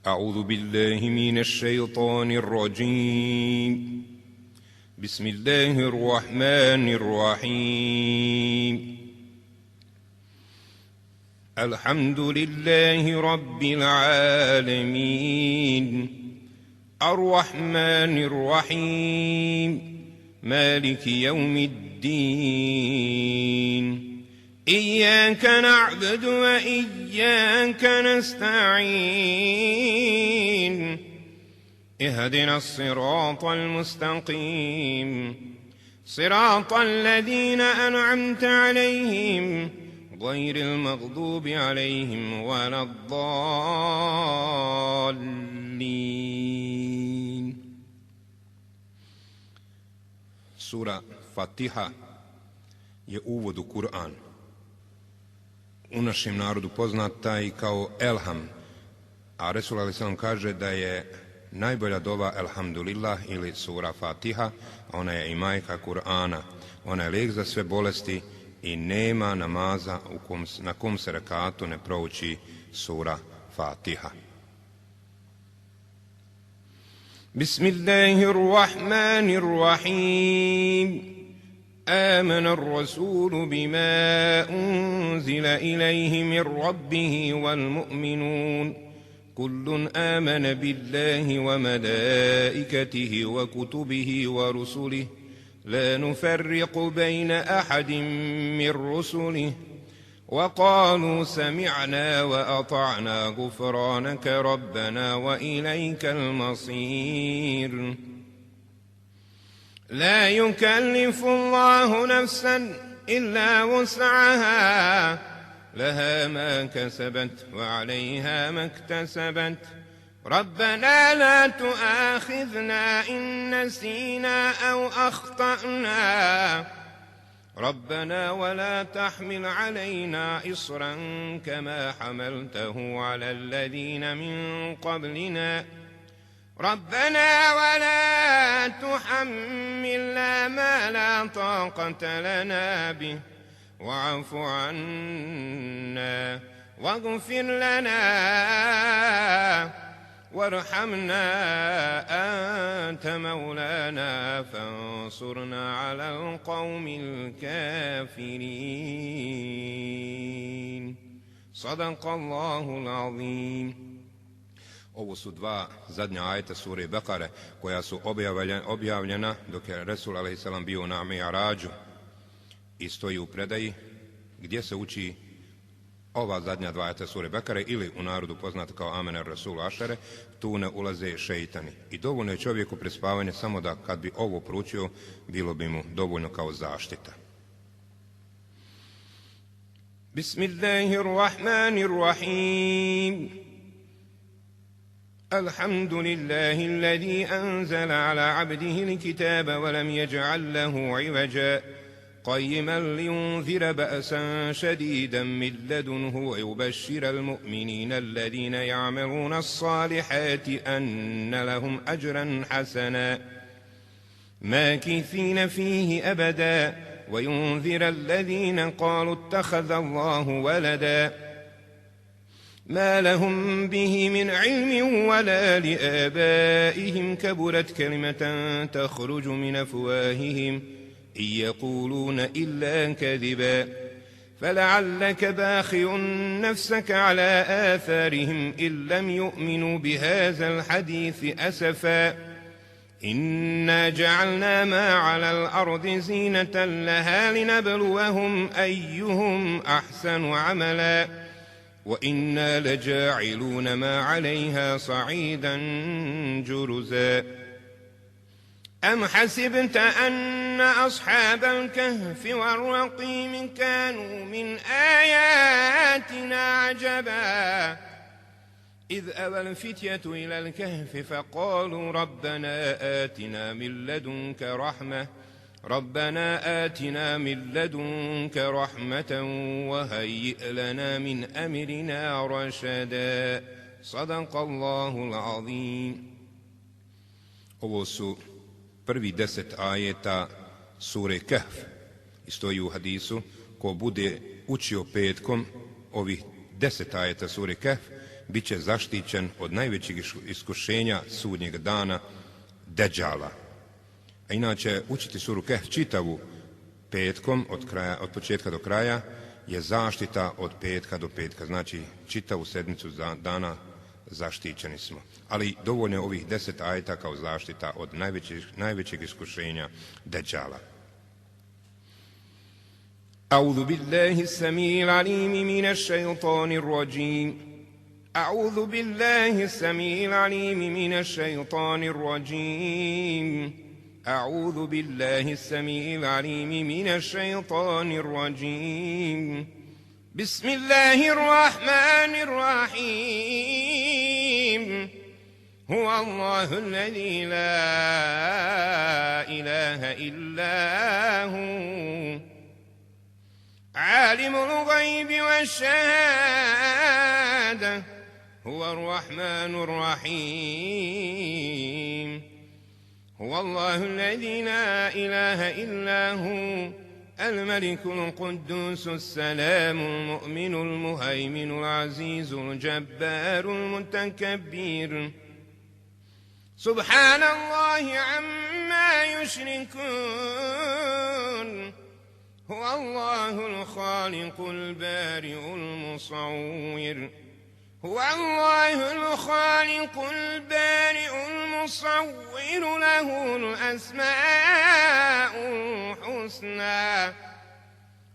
أعوذ بالله من الشيطان الرجيم. بسم الله الرحمن الرحيم. الحمد لله رب العالمين، الرحمن الرحيم، مالك يوم الدين. إياك نعبد وإياك نستعين، اهدنا الصراط المستقيم، صراط الذين أنعمت عليهم غير المغضوب عليهم ولا الضالين. Sura Fatiha je uvod u Kur'an. U našem narodu poznata i kao Elham, a Resul alejhi selam kaže da je najbolja dova Elhamdulillah ili sura Fatiha, a ona je i majka Kur'ana. Ona je lijek za sve bolesti i nema namaza na kom se rekatu ne prouči sura Fatiha. Bismillahirrahmanirrahim. آمن الرسول بما أنزل إليه من ربه والمؤمنون كل آمن بالله وملائكته وكتبه ورسله لا نفرق بين أحد من رسله وقالوا سمعنا وأطعنا غفرانك ربنا وإليك المصير. لا يكلف الله نفسا إلا وسعها، لها ما كسبت وعليها ما اكتسبت. ربنا لا تؤاخذنا إن نسينا أو أخطأنا، ربنا ولا تحمل علينا إصرا كما حملته على الذين من قبلنا، ربنا ولا تحملنا ما لا طاقة لنا به واعف عنا واغفر لنا وارحمنا أنت مولانا فانصرنا على القوم الكافرين. صدق الله العظيم. Ovo su dva zadnja ajeta sure Bekare koja su objavljena dok je Resul a.s. bio na Mi'rađu i stoji u predaji gdje se uči ova zadnja dva ajeta sure Bekare ili u narodu poznata kao Amener Rasul Ašere. Tu ne ulaze šeitani i dovoljno je čovjeku pred spavanje samo da kad bi ovo proučio bilo bi mu dovoljno kao zaštita. Bismillahirrahmanirrahim. الحمد لله الذي أنزل على عبده الكتاب ولم يجعل له عوجا قيما لينذر بأسا شديدا من لدنه ويبشر المؤمنين الذين يعملون الصالحات أن لهم أجرا حسنا ماكثين فيه أبدا وينذر الذين قالوا اتخذ الله ولدا ما لهم به من علم ولا لآبائهم كبرت كلمة تخرج من أفواههم إن يقولون إلا كذبا فلعلك باخع نفسك على آثارهم إن لم يؤمنوا بهذا الحديث أسفا إنا جعلنا ما على الأرض زينة لها لنبلوهم أيهم أحسن عملا وإنا لجاعلون ما عليها صعيدا جرزا. أم حسبت أن أصحاب الكهف والرقيم كانوا من آياتنا عجبا إذ أوى الفتية إلى الكهف فقالوا ربنا آتنا من لدنك رحمة وهيئ لنا من أمرنا رشدا. صدق الله العظيم. Ovo su prvi 10 ajeta sure Kahf i stoji u hadisu ko bude učio petkom ovih 10 ajeta sure Kahf bit će zaštićen od najvećeg iskušenja sudnjeg dana, Deđala. A inače, učiti suru Kehf čitavu petkom, od početka do kraja, je zaštita od petka do petka. Znači, čitavu sedmicu dana zaštićeni smo. Ali dovoljno je ovih 10 ajeta kao zaštita od najvećeg iskušenja, Deđala. أعوذ بالله السميع العليم من الشيطان الرجيم أعوذ بالله السميع العليم من الشيطان الرجيم أعوذ بالله السميع العليم من الشيطان الرجيم بسم الله الرحمن الرحيم هو الله الذي لا إله إلا هو عالم الغيب والشهادة هو الرحمن الرحيم هو الله الذي لا إله إلا هو الملك القدوس السلام المؤمن المهيمن العزيز الجبار المتكبر سبحان الله عما يشركون هو الله الخالق البارئ المصور هو الله الخالق البارئ المصور له الأسماء الحسنى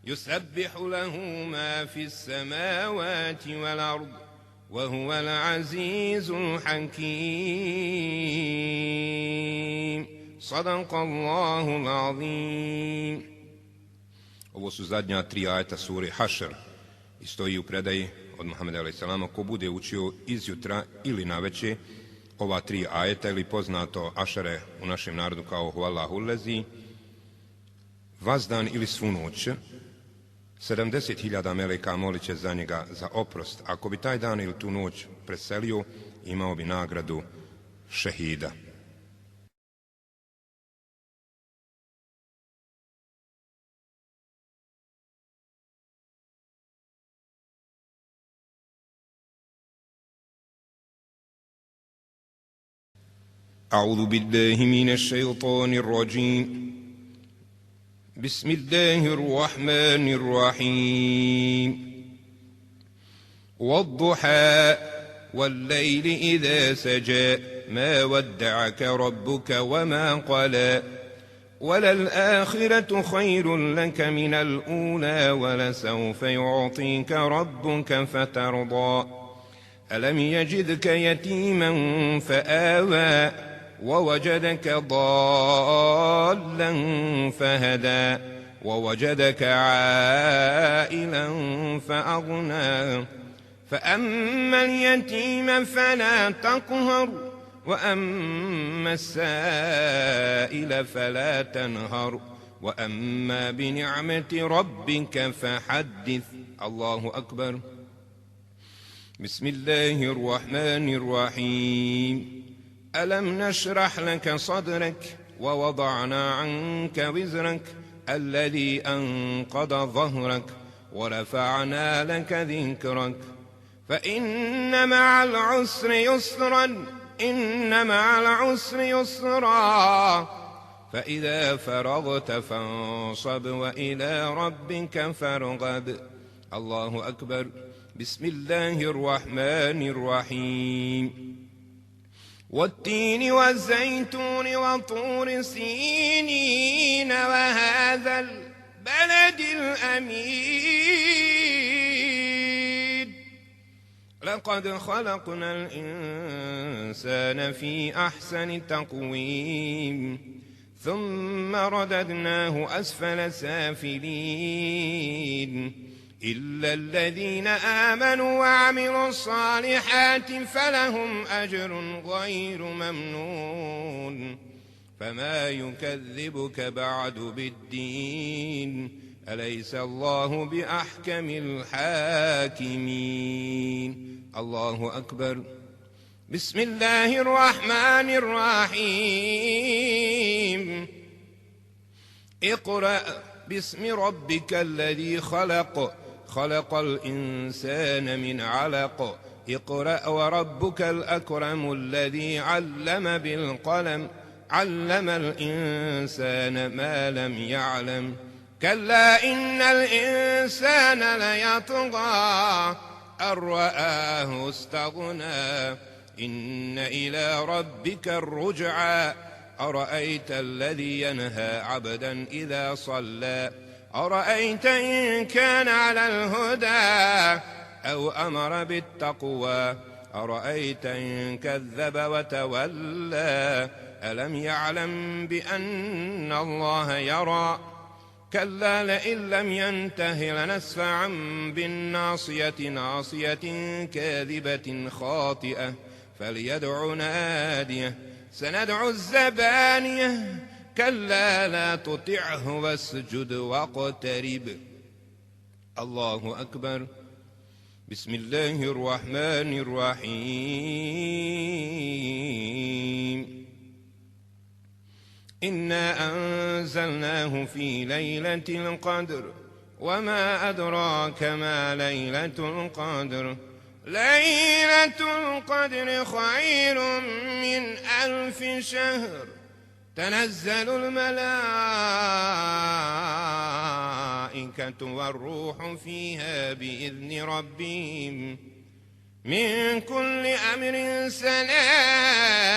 يسبح له ما في السماوات والأرض وهو العزيز الحكيم صدق الله العظيم. Ovo su zadnja 3 ajeta sure Hašr i stoji u predaji od Muhameda a.s. ko bude učio izjutra ili naveče ova 3 ajeta ili poznato Ašare u našem narodu kao Huvallahu lezi, vazdan ili svu noć, 70.000 meleka molit će za njega za oprost. Ako bi taj dan ili tu noć preselio, imao bi nagradu šehida. أعوذ بالله من الشيطان الرجيم بسم الله الرحمن الرحيم والضحى والليل إذا سجى ما ودعك ربك وما قلى وللآخرة خير لك من الأولى ولسوف يعطيك ربك فترضى ألم يجدك يتيما فآوى ووجدك ضالا فهدى ووجدك عائلا فأغنى فأما اليتيم فلا تقهر وأما السائل فلا تنهر وأما بنعمة ربك فحدث. الله أكبر. بسم الله الرحمن الرحيم ألم نشرح لك صدرك ووضعنا عنك وزرك الذي أنقض ظهرك ورفعنا لك ذكرك فإن مع العسر يسرا إن مع العسر يسرا فإذا فرغت فانصب وإلى ربك فارغب. الله أكبر. بسم الله الرحمن الرحيم والتين والزيتون وطور سينين وهذا البلد الأمين لقد خلقنا الإنسان في أحسن تقويم ثم رددناه أسفل سافلين إلا الذين آمنوا وعملوا الصالحات فلهم أجر غير ممنون فما يكذبك بعد بالدين أليس الله بأحكم الحاكمين. الله أكبر. بسم الله الرحمن الرحيم اقرأ باسم ربك الذي خلق خلق الإنسان من علق اقرأ وربك الأكرم الذي علم بالقلم علم الإنسان ما لم يعلم كلا إن الإنسان ليطغى أن رآه استغنى إن إلى ربك الرجعى أرأيت الذي ينهى عبدا إذا صلى أرأيت إن كان على الهدى أو أمر بالتقوى أرأيت إن كذب وتولى ألم يعلم بأن الله يرى كلا لئن لم ينته لنسفعا بالناصية ناصية كاذبة خاطئة فليدع ناديه سندع الزبانية كلا لا تطعه واسجد واقترب. الله أكبر. بسم الله الرحمن الرحيم إنا أنزلناه في ليلة القدر وما أدراك ما ليلة القدر ليلة القدر خير من 1000 شهر تنزل الملائكة والروح فيها بإذن ربهم من كل أمر سلام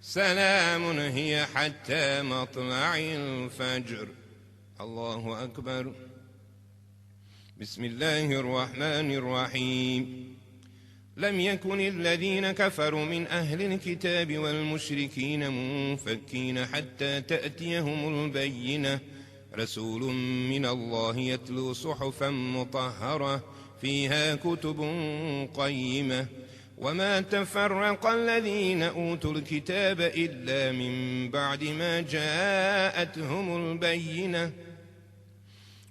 سلام هي حتى مطلع الفجر. الله أكبر. بسم الله الرحمن الرحيم لم يكن الذين كفروا من أهل الكتاب والمشركين منفكين حتى تأتيهم البينة رسول من الله يتلو صحفا مطهرة فيها كتب قيمة وما تفرق الذين أوتوا الكتاب إلا من بعد ما جاءتهم البينة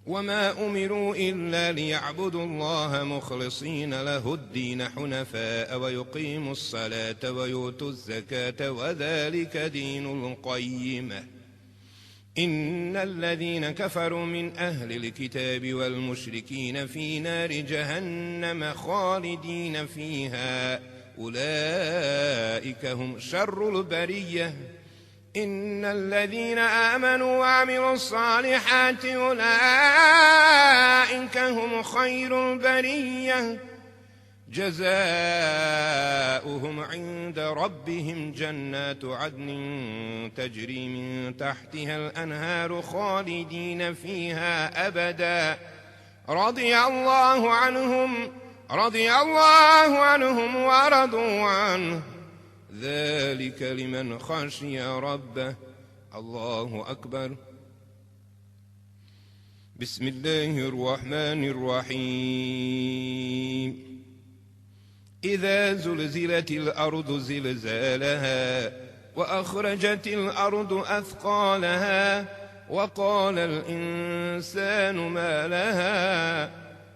وما أمروا إلا ليعبدوا الله مخلصين له الدين حنفاء ويقيموا الصلاة ويؤتوا الزكاة وذلك دين القيمة إن الذين كفروا من أهل الكتاب والمشركين في نار جهنم خالدين فيها أولئك هم شر البرية إن الذين آمنوا وعملوا الصالحات أولئك هم خير البرية جزاؤهم عند ربهم جنات عدن تجري من تحتها الأنهار خالدين فيها أبدا رضي الله عنهم ورضوا عنه ذلك لمن خشي ربه. الله أكبر. بسم الله الرحمن الرحيم إذا زلزلت الأرض زلزالها وأخرجت الأرض أثقالها وقال الإنسان ما لها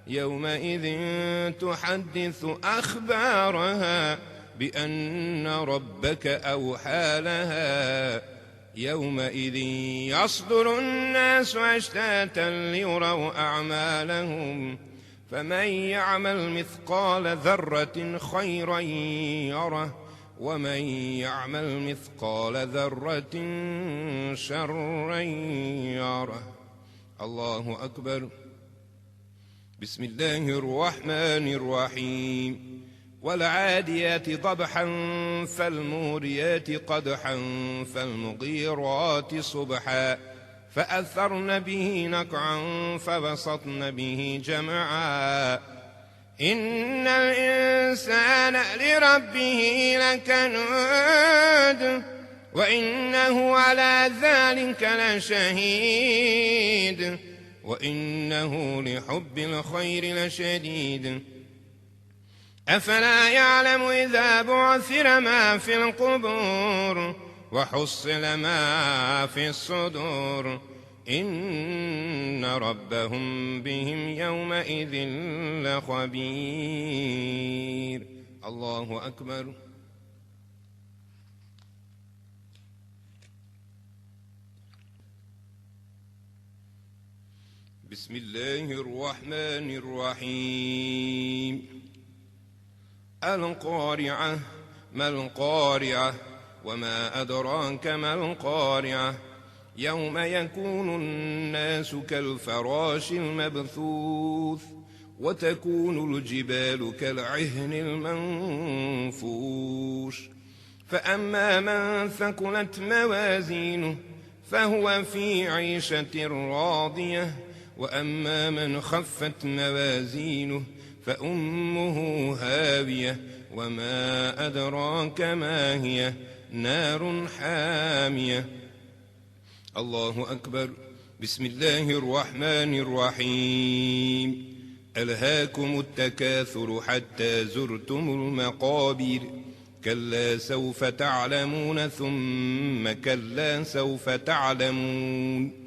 يومئذ تحدث أخبارها بأن ربك أوحى لها يومئذ يصدر الناس أشتاتا ليروا أعمالهم فمن يعمل مثقال ذرة خيرا يره ومن يعمل مثقال ذرة شرا يره. الله أكبر. بسم الله الرحمن الرحيم والعاديات ضبحا فالموريات قدحا فالمغيرات صبحا فأثرن به نقعا فبسطن به جمعا إن الإنسان لربه لكنود وإنه على ذلك لشهيد وإنه لحب الخير لشديد أفلا يعلم إذا بعثر ما في القبور وحصل ما في الصدور إن ربهم بهم يومئذ لخبير. الله أكبر. بسم الله الرحمن الرحيم. القارعة. ما القارعة؟ وما أدراك ما القارعة؟ يوم يكون الناس كالفراش المبثوث وتكون الجبال كالعهن المنفوش. فأما من ثقلت موازينه فهو في عيشة راضية، وأما من خفت موازينه فأمه هاوية، وما أدراك ما هي، نار حامية. الله أكبر. بسم الله الرحمن الرحيم. ألهاكم التكاثر حتى زرتم المقابر، كلا سوف تعلمون ثم كلا سوف تعلمون،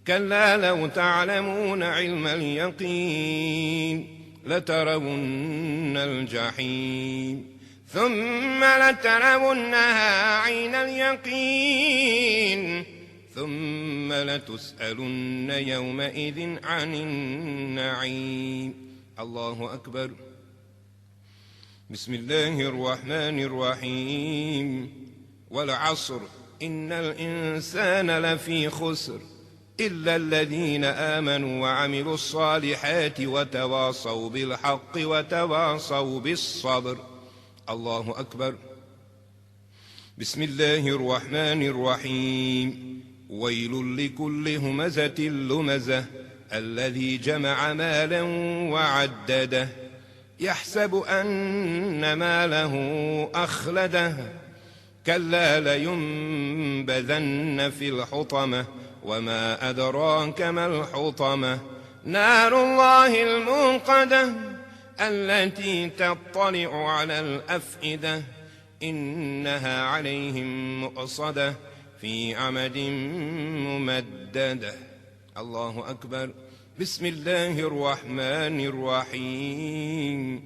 كلا لو تعلمون علم اليقين لترون الجحيم ثم لترونها عين اليقين ثم لتسألن يومئذ عن النعيم. الله أكبر. بسم الله الرحمن الرحيم. والعصر إن الإنسان لفي خسر إلا الذين آمنوا وعملوا الصالحات وتواصوا بالحق وتواصوا بالصبر. الله أكبر. بسم الله الرحمن الرحيم. ويل لكل همزة لمزة الذي جمع مالا وعدده يحسب أن ماله أخلده كلا لينبذن في الحطمة وما أدراك ما الحطمة نار الله الموقدة التي تطلع على الأفئدة إنها عليهم مؤصدة في عمد ممددة. الله أكبر. بسم الله الرحمن الرحيم.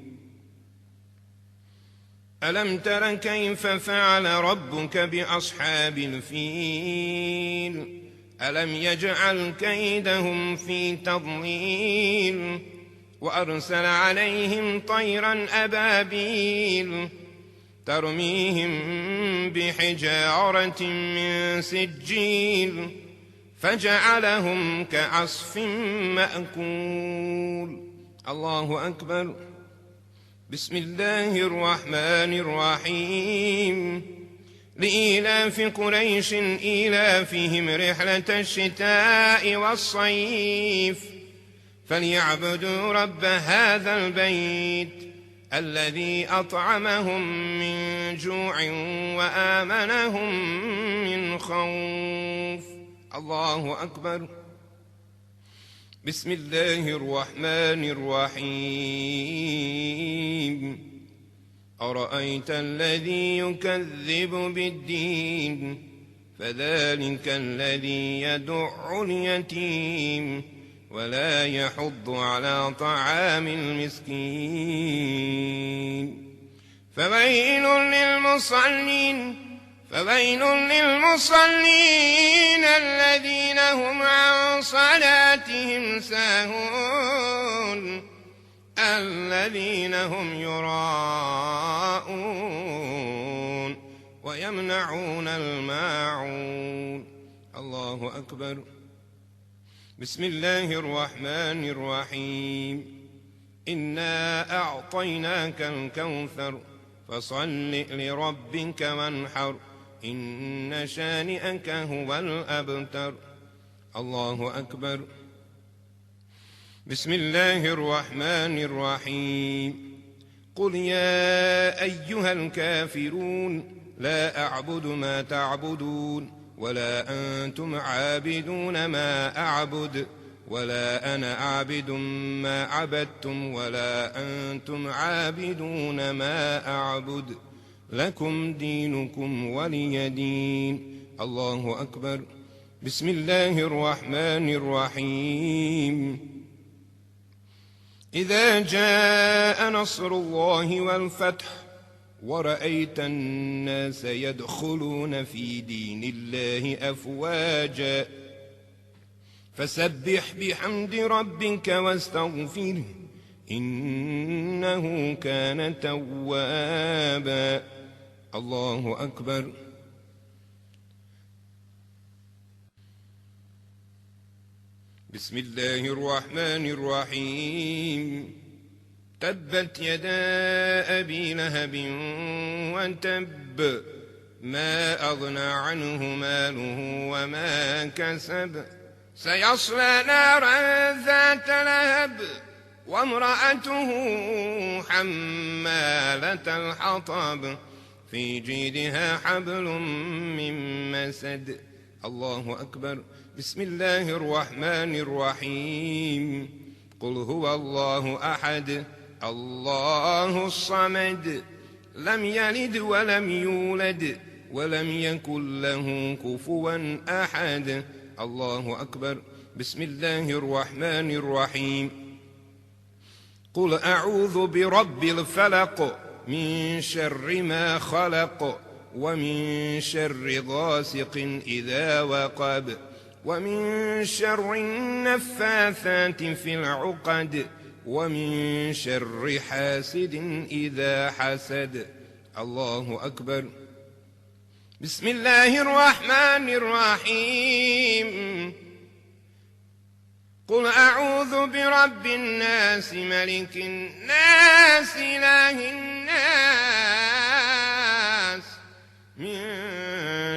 ألم تر كيف فعل ربك بأصحاب الفيل ألم يجعل كيدهم في تضليل وأرسل عليهم طيرا أبابيل ترميهم بحجارة من سجيل فجعلهم كعصف مأكول. الله أكبر. بسم الله الرحمن الرحيم. لإيلاف قريش إيلافهم رحلة الشتاء والصيف فليعبدوا رب هذا البيت الذي أطعمهم من جوع وآمنهم من خوف. الله أكبر. بسم الله الرحمن الرحيم. أرأيت الذي يكذب بالدين فذلك الذي يدع اليتيم ولا يحض على طعام المسكين فويل للمصلين الذين هم عن صلاتهم ساهون الذين هم يراءون ويمنعون الماعون. الله أكبر. بسم الله الرحمن الرحيم. إنا أعطيناك الكوثر فصل لربك وانحر إن شانئك هو الأبتر. الله أكبر. بسم الله الرحمن الرحيم. قل يا أيها الكافرون لا أعبد ما تعبدون ولا أنتم عابدون ما أعبد ولا أنا عابد ما عبدتم ولا أنتم عابدون ما أعبد لكم دينكم ولي دين. الله أكبر. بسم الله الرحمن الرحيم. إذا جاء نصر الله والفتح ورأيت الناس يدخلون في دين الله أفواجا فسبح بحمد ربك واستغفره إنه كان توابا. الله أكبر. بسم الله الرحمن الرحيم. تبت يدا أبي لهب وتب ما أغنى عنه ماله وما كسب سيصلى نارا ذات لهب وامرأته حمالة الحطب في جيدها حبل من مسد. الله أكبر. بسم الله الرحمن الرحيم. قل هو الله أحد الله الصمد لم يلد ولم يولد ولم يكن له كفوا أحد. الله أكبر. بسم الله الرحمن الرحيم. قل أعوذ برب الفلق من شر ما خلق ومن شر غاسق إذا وقب ومن شر النفاثات في العقد ومن شر حاسد إذا حسد. الله أكبر. بسم الله الرحمن الرحيم. قل أعوذ برب الناس ملك الناس إله الناس من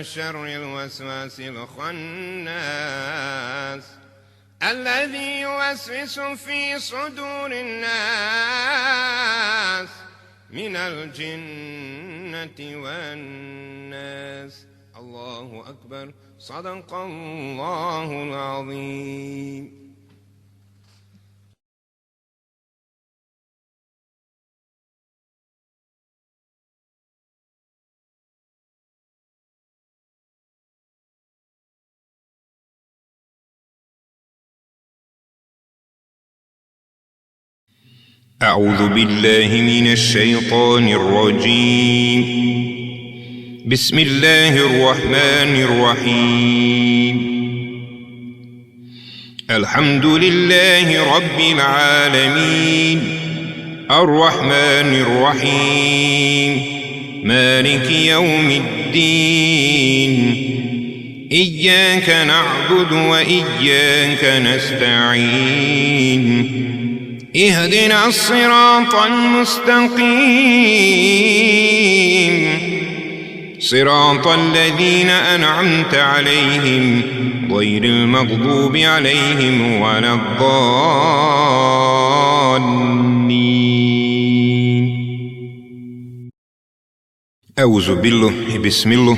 شر الوسواس الخناس الذي يوسوس في صدور الناس من الجنة والناس. الله أكبر. صدق الله العظيم. أعوذ بالله من الشيطان الرجيم. بسم الله الرحمن الرحيم. الحمد لله رب العالمين الرحمن الرحيم مالك يوم الدين إياك نعبد وإياك نستعين اهدنا الصراط المستقيم صراط الذين أنعمت عليهم غير المغضوب عليهم ولا الضالين. أعوذ بالله بسم الله.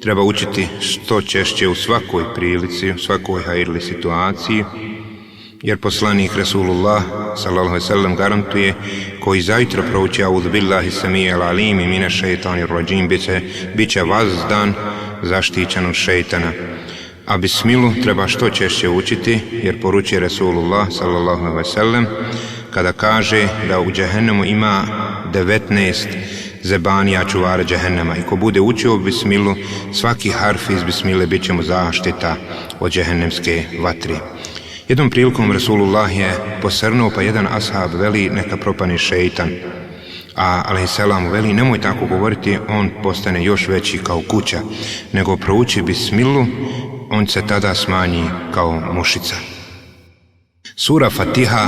Treba učiti što češće u svakoj prilici, u svakoj hajrli situaciji, jer poslanik Rasulullah sallallahu alejhi ve sellem garantuje: koji zajutro prouči A'udhu billahi samijel alimi mine šeitanir rajim bit će vazdan zaštićen od šeitana. A bismilu treba što češće učiti, jer poručuje Rasulullah sallallahu alejhi ve sellem kada kaže da u džehennemu ima 19 zebanija čuvara džehennema, i ko bude učio bismilu, svaki harf iz bismile bit će mu zaštita od džehennemske vatri. Jednom prilikom Rasulullah je posrnuo, pa jedan ashab veli: neka propani šeitan. A alejselam veli: nemoj tako govoriti, on postane još veći kao kuća, nego prouči bismilu, on se tada smanji kao mušica. Sura Fatiha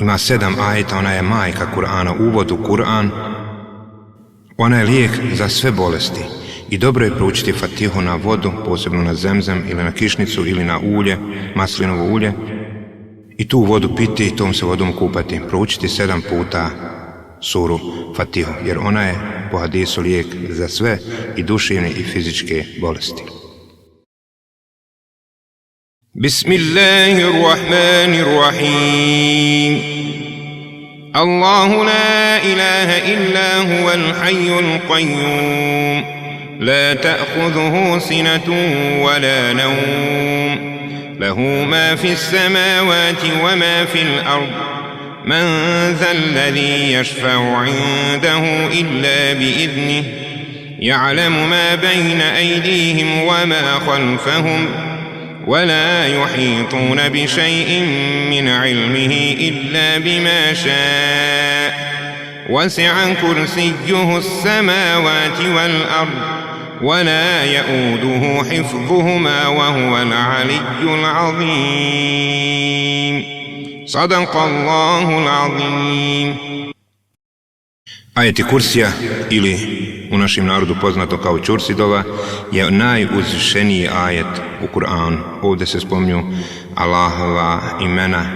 ima 7 ajeta, ona je majka Kur'ana, uvod u Kur'an. Ona je lijek za sve bolesti i dobro je proučiti Fatihu na vodu, posebno na zemzem ili na kišnicu ili na ulje, maslinovo ulje, i tu vodu piti i tom se vodom kupati. Proučiti 7 puta suru Fatihu, jer ona je po hadisu lijek za sve, i duševne i fizičke bolesti. Bismillahirrahmanirrahim. الله لا إله إلا هو الحي القيوم لا تأخذه سنة ولا نوم له ما في السماوات وما في الأرض من ذا الذي يشفع عنده إلا بإذنه يعلم ما بين أيديهم وما خلفهم ولا يحيطون بشيء من علمه إلا بما شاء وسع كرسيه السماوات والأرض ولا يؤوده حفظهما وهو العلي العظيم. صدق الله العظيم. Ajeti kursija, ili u našem narodu poznato kao Čursidova, je najuzvišeniji ajet u Kur'anu. Ovdje se spominju Allahova imena,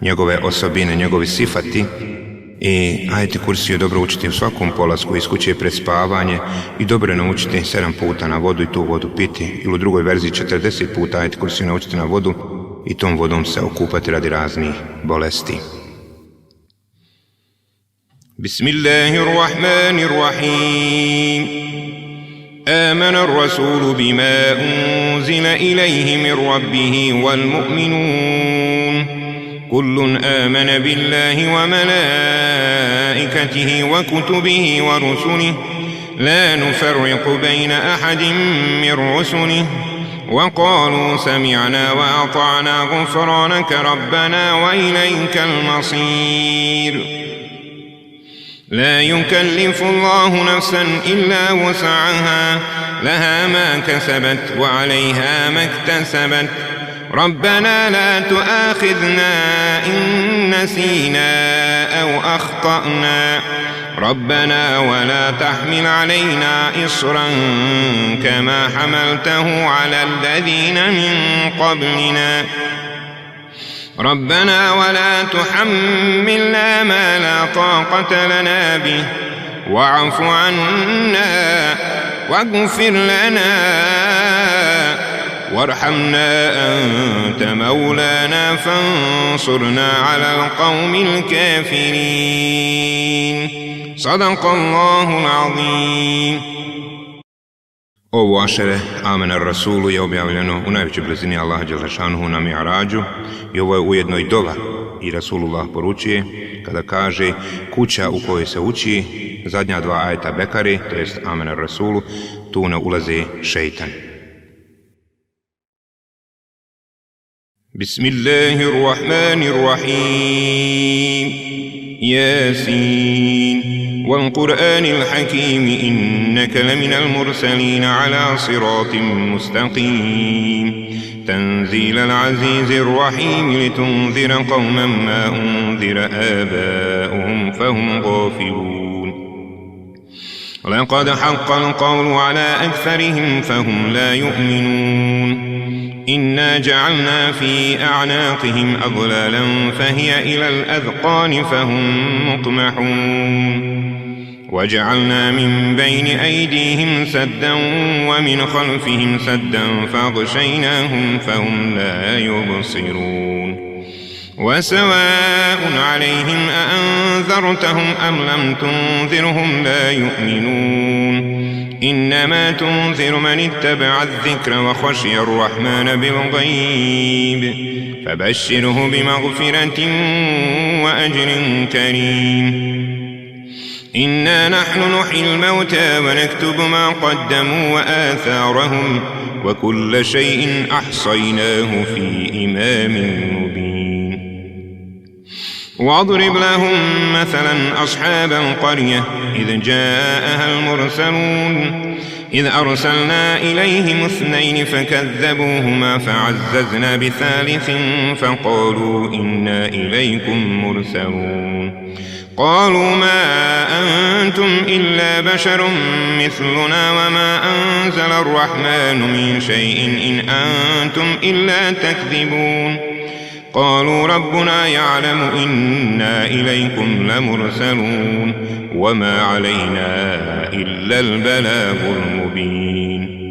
njegove osobine, njegovi sifati. I ajeti kursiju je dobro učiti u svakom polasku iz kuće pred spavanje i dobro je naučiti 7 puta na vodu i tu vodu piti, ili u drugoj verziji 40 puta ajeti kursiju naučiti na vodu i tom vodom se okupati radi raznih bolesti. Bismillahirrahmanirrahim. آمن الرسول بما أنزل إليه من ربه والمؤمنون كل آمن بالله وملائكته وكتبه ورسله لا نفرق بين أحد من رسله وقالوا سمعنا وأطعنا غفرانك ربنا وإليك المصير. لا يكلف الله نفسا إلا وسعها لها ما كسبت وعليها ما اكتسبت ربنا لا تؤاخذنا إن نسينا أو أخطأنا ربنا ولا تحمل علينا إصرا كما حملته على الذين من قبلنا ربنا ولا تحملنا ما لا طاقة لنا به واعف عنا واغفر لنا وارحمنا أنت مولانا فانصرنا على القوم الكافرين. صدق الله العظيم. Ovo ašere Amen ar Rasulu je objavljeno u najvećoj blizini Allaha dželle šanuhu na Mi'rađu i ovo je ujedno i dova i Rasulullah poručuje kada kaže kuća u kojoj se uči zadnja 2 ajeta Bekare, to jest Amen ar Rasulu, tu ne ulazi šejtan. Bismillahirrahmanirrahim. Yasin والقرآن الحكيم إنك لمن المرسلين على صراط مستقيم تنزيل العزيز الرحيم لتنذر قوما ما أنذر آباؤهم فهم غافلون لقد حق القول على أكثرهم فهم لا يؤمنون إنا جعلنا في أعناقهم أغلالا فهي إلى الأذقان فهم مقمحون وجعلنا من بين أيديهم سدا ومن خلفهم سدا فأغشيناهم فهم لا يبصرون وسواء عليهم أأنذرتهم أم لم تنذرهم لا يؤمنون إنما تنذر من اتبع الذكر وخشي الرحمن بالغيب فبشره بمغفرة وأجر كريم. إنا نحن نحيي الموتى ونكتب ما قدموا وآثارهم وكل شيء أحصيناه في إمام مبين. واضرب لهم مثلا أصحاب القرية إذ جاءها المرسلون إذ أرسلنا إليهم 2 فكذبوهما فعززنا ب3 فقالوا إنا إليكم مرسلون قالوا ما أنتم إلا بشر مثلنا وما أنزل الرحمن من شيء إن أنتم إلا تكذبون قالوا ربنا يعلم إنا إليكم لمرسلون وما علينا إلا البلاغ المبين.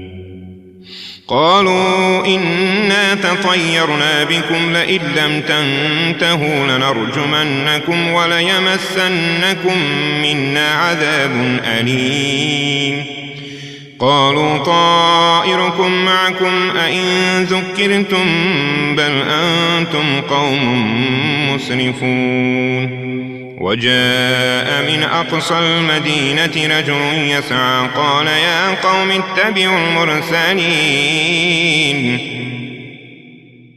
قالوا إنا تطيرنا بكم لئن لم تنتهوا لنرجمنكم وليمسنكم منا عذاب أليم. قالوا طائركم معكم أئن ذكرتم بل أنتم قوم مسرفون. وجاء من أقصى المدينة رجل يسعى قال يا قوم اتبعوا المرسلين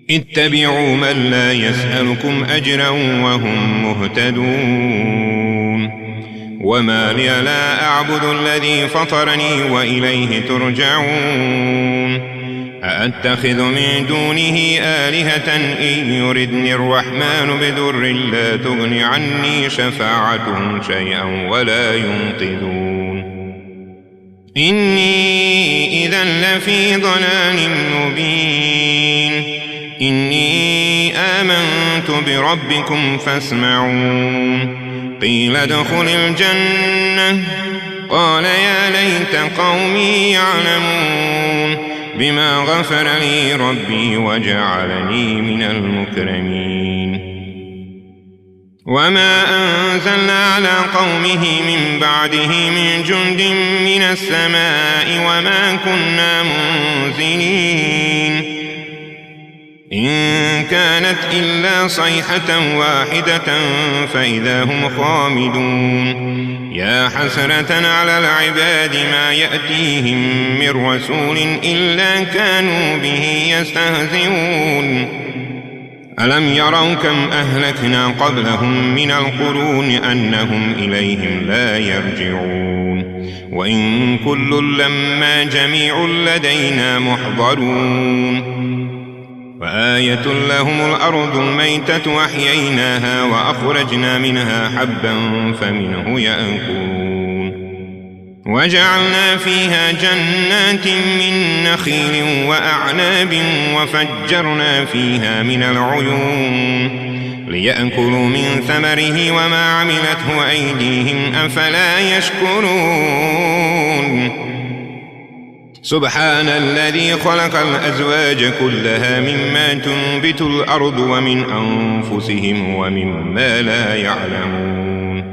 اتبعوا من لا يسألكم أجرا وهم مهتدون وما لي لا أعبد الذي فطرني وإليه ترجعون أأتخذ من دونه آلهة إن يردني الرحمن بضر لا تغن عني شفاعتهم شيئا ولا ينقذون إني إذا لفي ضلال مبين إني آمنت بربكم فاسمعون قيل ادخل الجنة قال يا ليت قومي يعلمون بما غفر لي ربي وجعلني من المكرمين وما أنزلنا على قومه من بعده من جند من السماء وما كنا منزلين إن كانت إلا صيحة واحدة فإذا هم خامدون يا حسرة على العباد ما يأتيهم من رسول إلا كانوا به يستهزئون ألم يروا كم أهلكنا قبلهم من القرون أنهم إليهم لا يرجعون وإن كل لما جميع لدينا محضرون وآية لهم الأرض الميتة أحييناها وأخرجنا منها حبا فمنه يأكلون وجعلنا فيها جنات من نخيل وأعناب وفجرنا فيها من العيون ليأكلوا من ثمره وما عملته أيديهم أفلا يشكرون سبحان الذي خلق الأزواج كلها مما تنبت الأرض ومن أنفسهم ومما لا يعلمون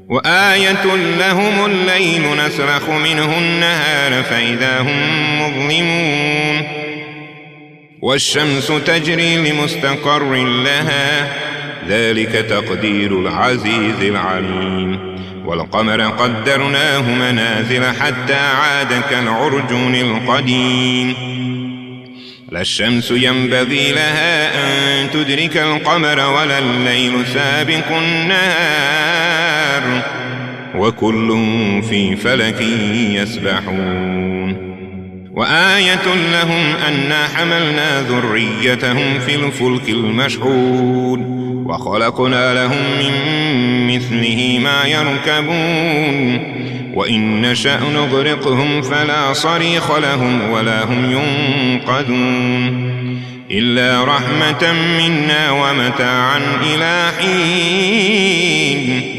وآية لهم الليل نسلخ منه النهار فإذا هم مظلمون والشمس تجري لمستقر لها ذلك تقدير العزيز العليم والقمر قدرناه منازل حتى عاد كالعرجون القديم لا الشمس ينبغي لها أن تدرك القمر ولا الليل سابق النهار وكل في فلك يسبحون وآية لهم أنا حملنا ذريتهم في الفلك المشحون وخلقنا لهم من مثله ما يركبون وإن نشأ نغرقهم فلا صريخ لهم ولا هم ينقذون إلا رحمة منا ومتاعا إلى حين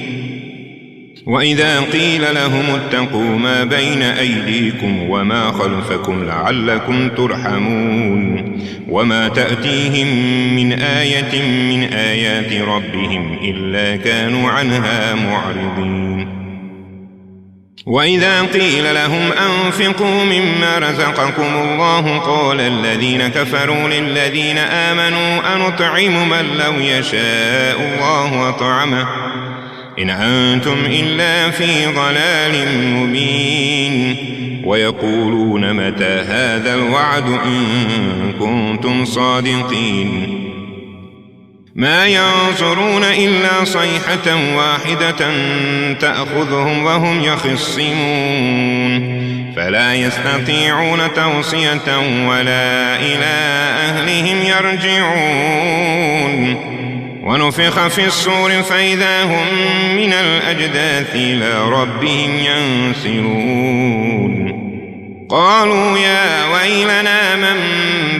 وإذا قيل لهم اتقوا ما بين أيديكم وما خلفكم لعلكم ترحمون وما تأتيهم من آية من آيات ربهم إلا كانوا عنها معرضين وإذا قيل لهم أنفقوا مما رزقكم الله قال الذين كفروا للذين آمنوا أنطعم من لو يشاء الله أطعمه إن أنتم إلا في ضلال مبين ويقولون متى هذا الوعد إن كنتم صادقين ما ينظرون إلا صيحة واحدة تأخذهم وهم يخصمون فلا يستطيعون توصية ولا إلى أهلهم يرجعون ونفخ في الصور فإذا هم من الأجداث إلى ربهم ينسلون قالوا يا ويلنا من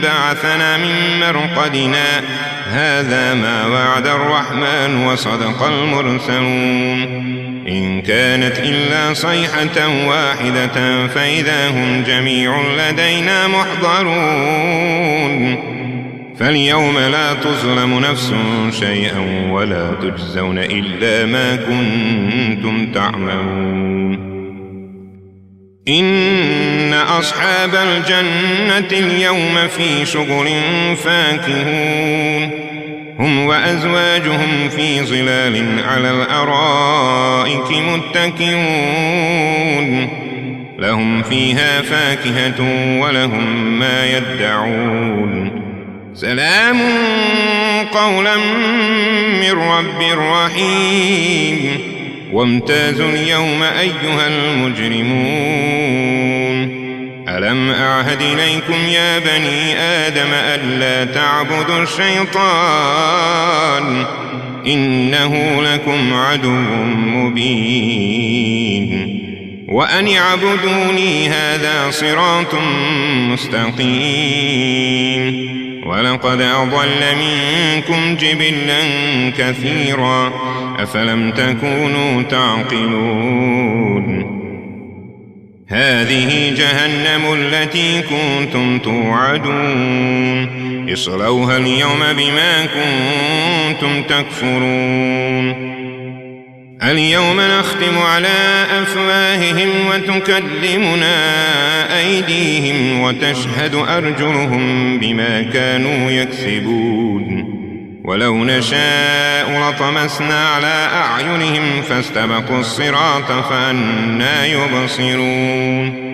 بعثنا من مرقدنا هذا ما وعد الرحمن وصدق المرسلون إن كانت إلا صيحة واحدة فإذا هم جميع لدينا محضرون فاليوم لا تظلم نفس شيئا ولا تجزون إلا ما كنتم تعملون إن أصحاب الجنة اليوم في شغل فاكهون هم وأزواجهم في ظلال على الأرائك متكئون لهم فيها فاكهة ولهم ما يدعون سلام قولا من رب رحيم وامتازوا اليوم أيها المجرمون ألم أعهد إليكم يا بني آدم ألا تعبدوا الشيطان إنه لكم عدو مبين وأن اعبدوني هذا صراط مستقيم ولقد أضل منكم جبلا كثيرا أفلم تكونوا تعقلون هذه جهنم التي كنتم توعدون اصلوها اليوم بما كنتم تكفرون اليوم نختم على أفواههم وتكلمنا أيديهم وتشهد أرجلهم بما كانوا يكسبون ولو نشاء لطمسنا على أعينهم فاستبقوا الصراط فأنى يبصرون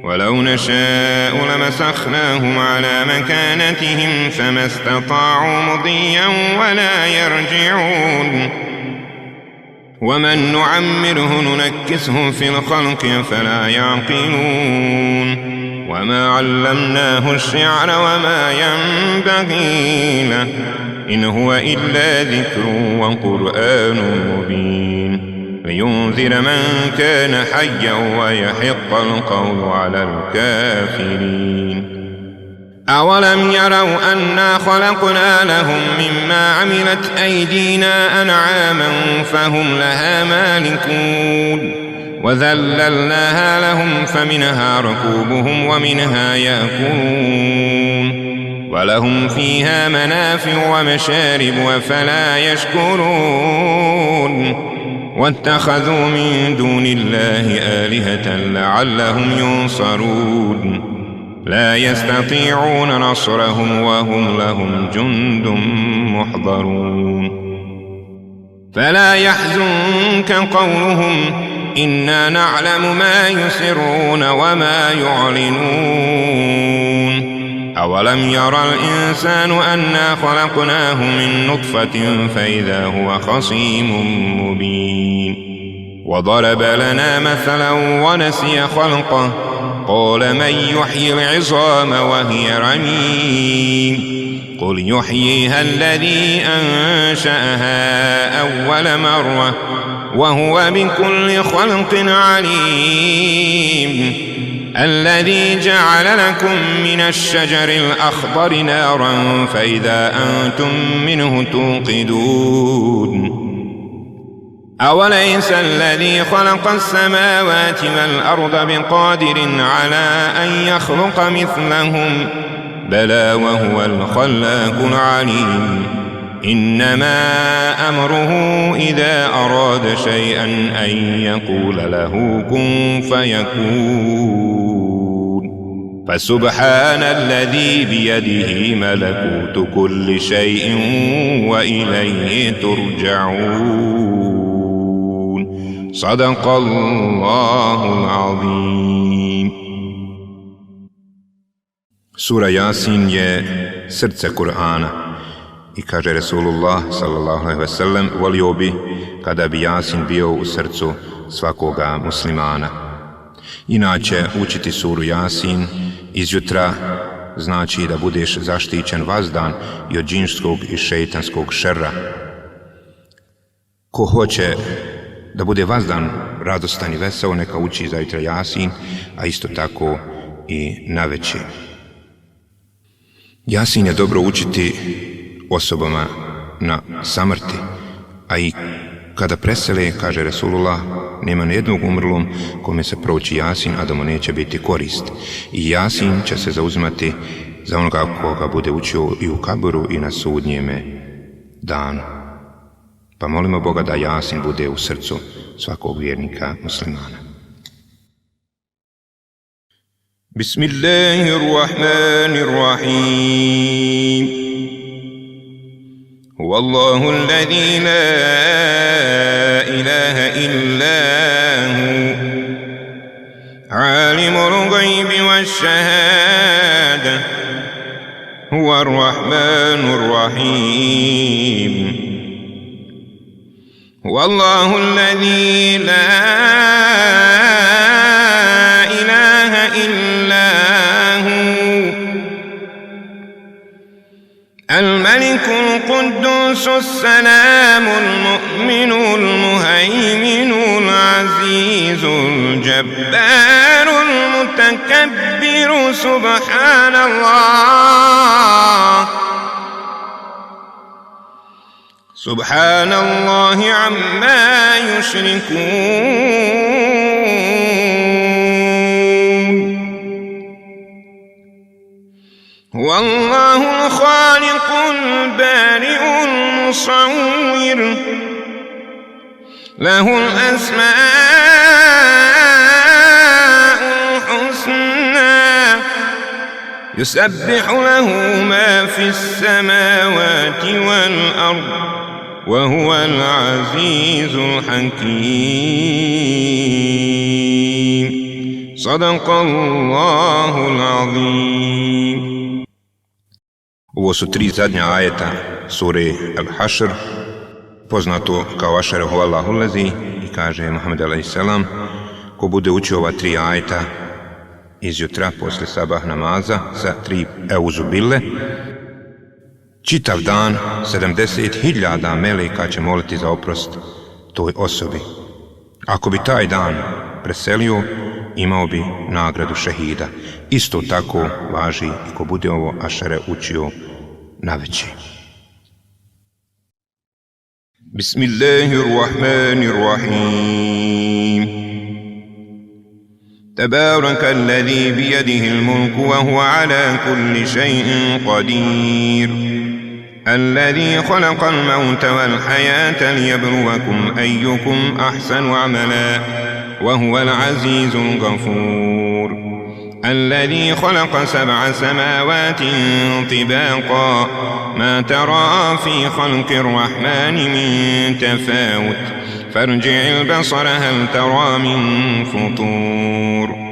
ولو نشاء لمسخناهم على مكانتهم فما استطاعوا مضيا ولا يرجعون ومن نعمره ننكسه في الخلق فلا يعقلون وما علمناه الشعر وما ينبغي له إن هو إلا ذكر وقرآن مبين لينذر من كان حيا ويحق القول على الكافرين أولم يروا أنا خلقنا لهم مما عملت أيدينا أنعاما فهم لها مالكون وذللناها لهم فمنها ركوبهم ومنها يأكلون ولهم فيها منافع ومشارب أفلا يشكرون واتخذوا من دون الله آلهة لعلهم ينصرون لا يستطيعون نصرهم وهم لهم جند محضرون فلا يحزنك قولهم إنا نعلم ما يسرون وما يعلنون أولم يرى الإنسان أنا خلقناه من نطفة فإذا هو خصيم مبين وضرب لنا مثلا ونسي خلقه قال من يحيي العظام وهي رميم قل يحييها الذي أنشأها أول مرة وهو بكل خلق عليم الذي جعل لكم من الشجر الأخضر نارا فإذا أنتم منه توقدون أوليس الذي خلق السماوات والأرض بقادر على أن يخلق مثلهم بلى وهو الخلاق العليم إنما أمره إذا أراد شيئا أن يقول له كن فيكون فسبحان الذي بيده ملكوت كل شيء وإليه ترجعون صدق الله العظيم. Sura Jasin je srce Kur'ana i kaže Resulullah sallallahu alejhi ve sellem volio bi kada bi Jasin bio u srcu svakoga muslimana. Inače učiti suru Jasin izjutra znači da budeš zaštićen vazdan i od džinskog i šejtanskog šerra. Ko hoće da bude vazdan radostan i veseo, neka uči zajtra Jasin, a isto tako i navečer. Jasin je dobro učiti osobama na samrti, a i kada presele, kaže Resulullah, nema nijednog umrlom kome se prouči Jasin, a da mu neće biti korist. I Jasin će se zauzimati za onoga koga bude učio i u kaburu i na sudnjeme danu. Pa molimo Boga da Jasin bude u srcu svakog vjernika muslimana. Bismillahirrahmanirrahim. Huvallahu alladhi la ilaha illa hu alimul ghaibi wash shahada هو الرحمن الرحيم. هو الله الذي لا إله إلا هو الملك القدوس السلام المؤمن المهيمن العزيز الجبار المتكبر سبحان الله عما يشركون. هو الله الخالق البارئ المصور له الأسماء الحسنى يسبح له ما في السماوات والأرض وهو العزيز الحكيم. صدق الله العظيم. Ovo su 3 zadnja ajeta sure Al-Hašr, poznato kao Ašerehu Allahu Lezi, i kaže Muhammed a.s. ko bude učio ova 3 ajeta izjutra posle sabah namaza sa 3 Euzu Bille, čitav dan 70.000 meleka će moliti za oprost toj osobi. Ako bi taj dan preselio, imao bi nagradu šehida. Isto tako važi i ko bude ovo Ašere učio naveče. Bismillahirrahmanirrahim. تبارك الذي بيده الملك وهو على كل شيء قدير الذي خلق الموت والحياة ليبلوكم أيكم أحسن عملا وهو العزيز الغفور الذي خلق 7 سماوات طباقا ما ترى في خلق الرحمن من تفاوت فارجع البصر هل ترى من فطور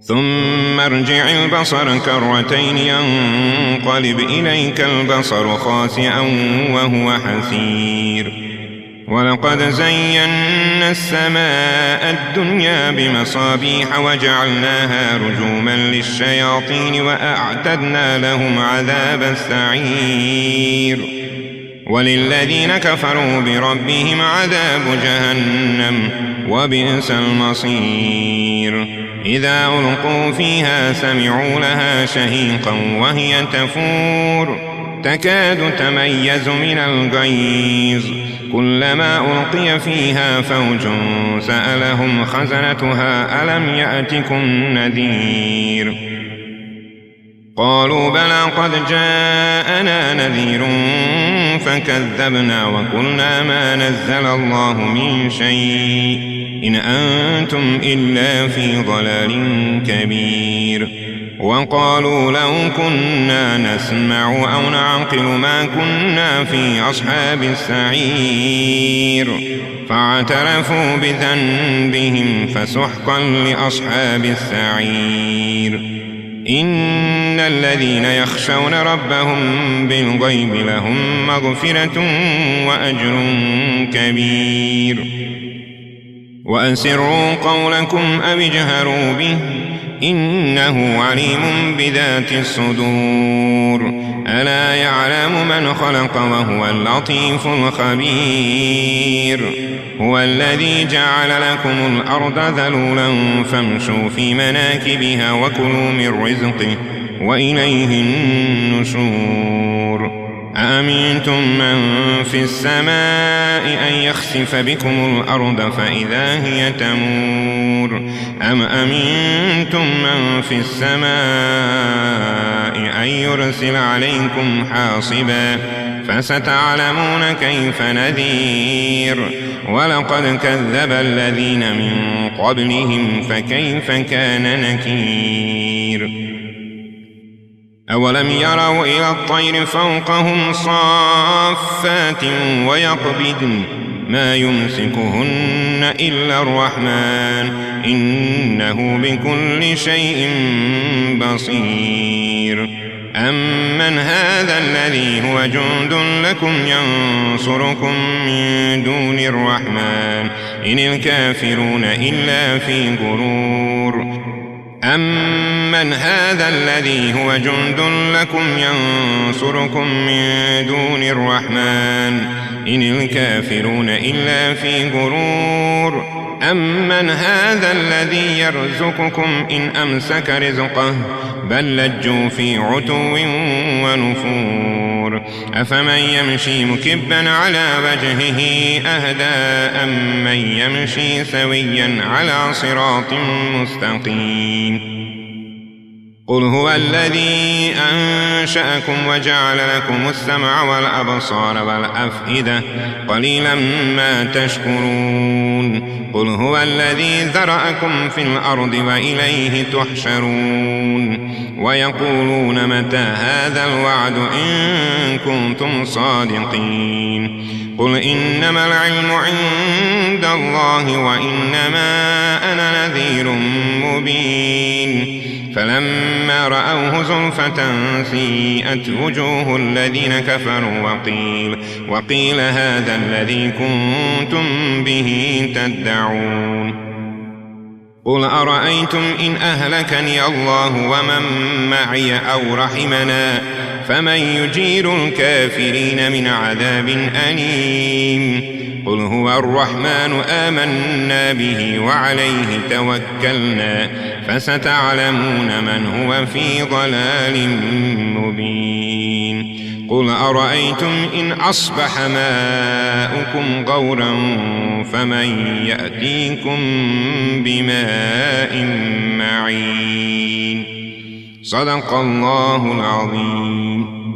ثم ارجع البصر كرتين ينقلب إليك البصر خاسئا وهو حسير ولقد زينا السماء الدنيا بمصابيح وجعلناها رجوما للشياطين وأعتدنا لهم عذاب السعير وللذين كفروا بربهم عذاب جهنم وبئس المصير إذا ألقوا فيها سمعوا لها شهيقا وهي تفور تكاد تميز من الغيظ كلما ألقي فيها فوج سألهم خزنتها ألم يأتكم نذير قالوا بلى قد جاءنا نذير فكذبنا وقلنا ما نزل الله من شيء إن أنتم إلا في ضلال كبير وقالوا لو كنا نسمع أو نعقل ما كنا في أصحاب السعير فاعترفوا بذنبهم فسحقا لأصحاب السعير إن الذين يخشون ربهم بالغيب لهم مغفرة وأجر كبير وأسروا قولكم أو اجهروا به إنه عليم بذات الصدور ألا يعلم من خلق وهو اللطيف الخبير هو الذي جعل لكم الأرض ذلولا فامشوا في مناكبها وكلوا من رزقه وإليه النشور أأمنتم من في السماء أن يخسف بكم الأرض فإذا هي تمور أم أمنتم من في السماء أن يرسل عليكم حاصبا فستعلمون كيف نذير ولقد كذب الذين من قبلهم فكيف كان نكير أولم يروا إلى الطير فوقهم صافات ويقبضن ما يمسكهن إلا الرحمن إنه بكل شيء بصير أمن هذا الذي هو جند لكم ينصركم من دون الرحمن إن الكافرون إلا في غرور أمن هذا الذي هو جند لكم ينصركم من دون الرحمن إن الكافرون إلا في غرور أمن هذا الذي يرزقكم إن أمسك رزقه بل لجوا في عتو ونفور أفمن يمشي مكبا على وجهه أهدى أمن يمشي سويا على صراط مستقيم قل هو الذي أنشأكم وجعل لكم السمع والأبصار والأفئدة قليلا ما تشكرون قل هو الذي ذرأكم في الأرض وإليه تحشرون ويقولون متى هذا الوعد إن كنتم صادقين قل إنما العلم عند الله وإنما أنا نذير مبين فلما رأوه زلفة سيئت وجوه الذين كفروا وقيل هذا الذي كنتم به تدعون قل أرأيتم إن أهلكني الله ومن معي أو رحمنا فمن يجير الكافرين من عذاب أليم قل هو الرحمن آمنا به وعليه توكلنا فستعلمون من هو في ضلال مبين قل أرأيتم إن أصبح ماؤكم غورا فمن يأتيكم بماء معين صدق الله العظيم.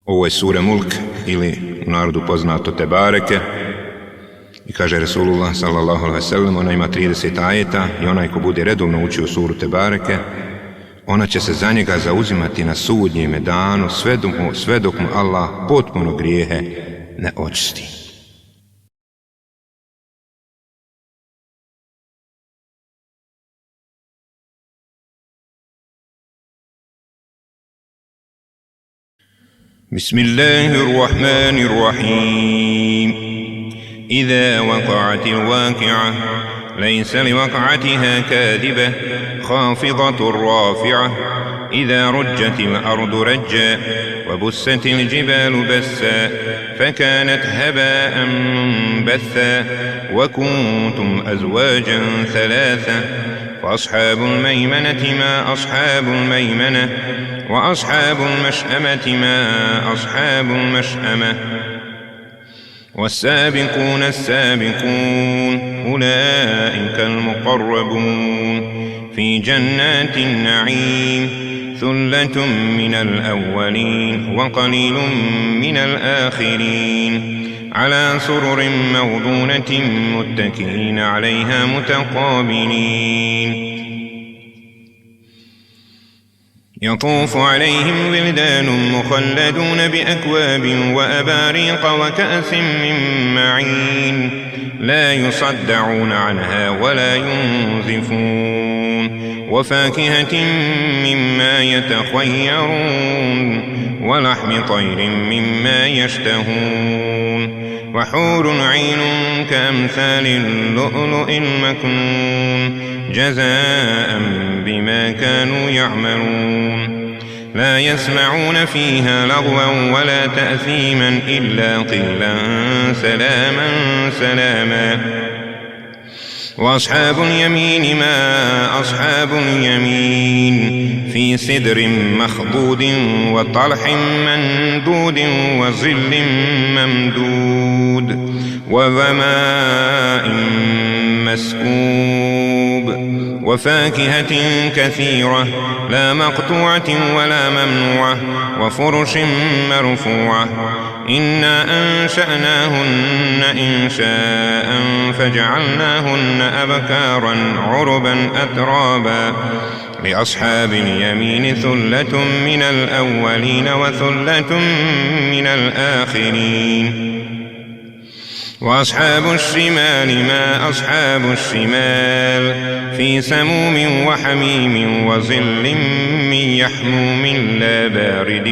Ovo je sura Mulk ili u narodu poznato Tebareke i kaže Resulullah sallallahu alejhi ve sellem, ona ima 30 ajeta i onaj ko bude redovno učio suru Tebareke, ona će se za njega zauzimati na sudnjeme danu sve dok mu Allah potpuno grijehe ne očisti. بسم الله الرحمن الرحيم إذا وقعت الواقعة ليس لوقعتها كاذبة خافضة رافعة إذا رجت الأرض رجا وبست الجبال بسا فكانت هباء منبثا وكنتم أزواجا ثلاثة فأصحاب الميمنة ما أصحاب الميمنة وأصحاب المشأمة ما أصحاب المشأمة والسابقون السابقون أولئك المقربون في جنات النعيم ثلة من الأولين وقليل من الآخرين على سرر موضونة متكئين عليها متقابلين يطوف عليهم ولدان مخلدون بأكواب وأباريق وكأس من معين لا يصدعون عنها ولا ينزفون وفاكهة مما يتخيرون ولحم طير مما يشتهون وحور عين كأمثال اللؤلؤ المكنون جزاء بما كانوا يعملون لا يسمعون فيها لغوا ولا تأثيما إلا قيلا سلاما سلاما وأصحاب اليمين ما أصحاب اليمين في سدر مخضود وطلح مندود وظل ممدود وماء مسكوب وفاكهة كثيرة لا مقطوعة ولا ممنوعة وفرش مرفوعة إنا أنشأناهن إنشاء فجعلناهن أبكارا عربا أترابا لأصحاب اليمين ثلة من الأولين وثلة من الآخرين وأصحاب الشمال ما أصحاب الشمال في سموم وحميم وظل من يحموم لا بارد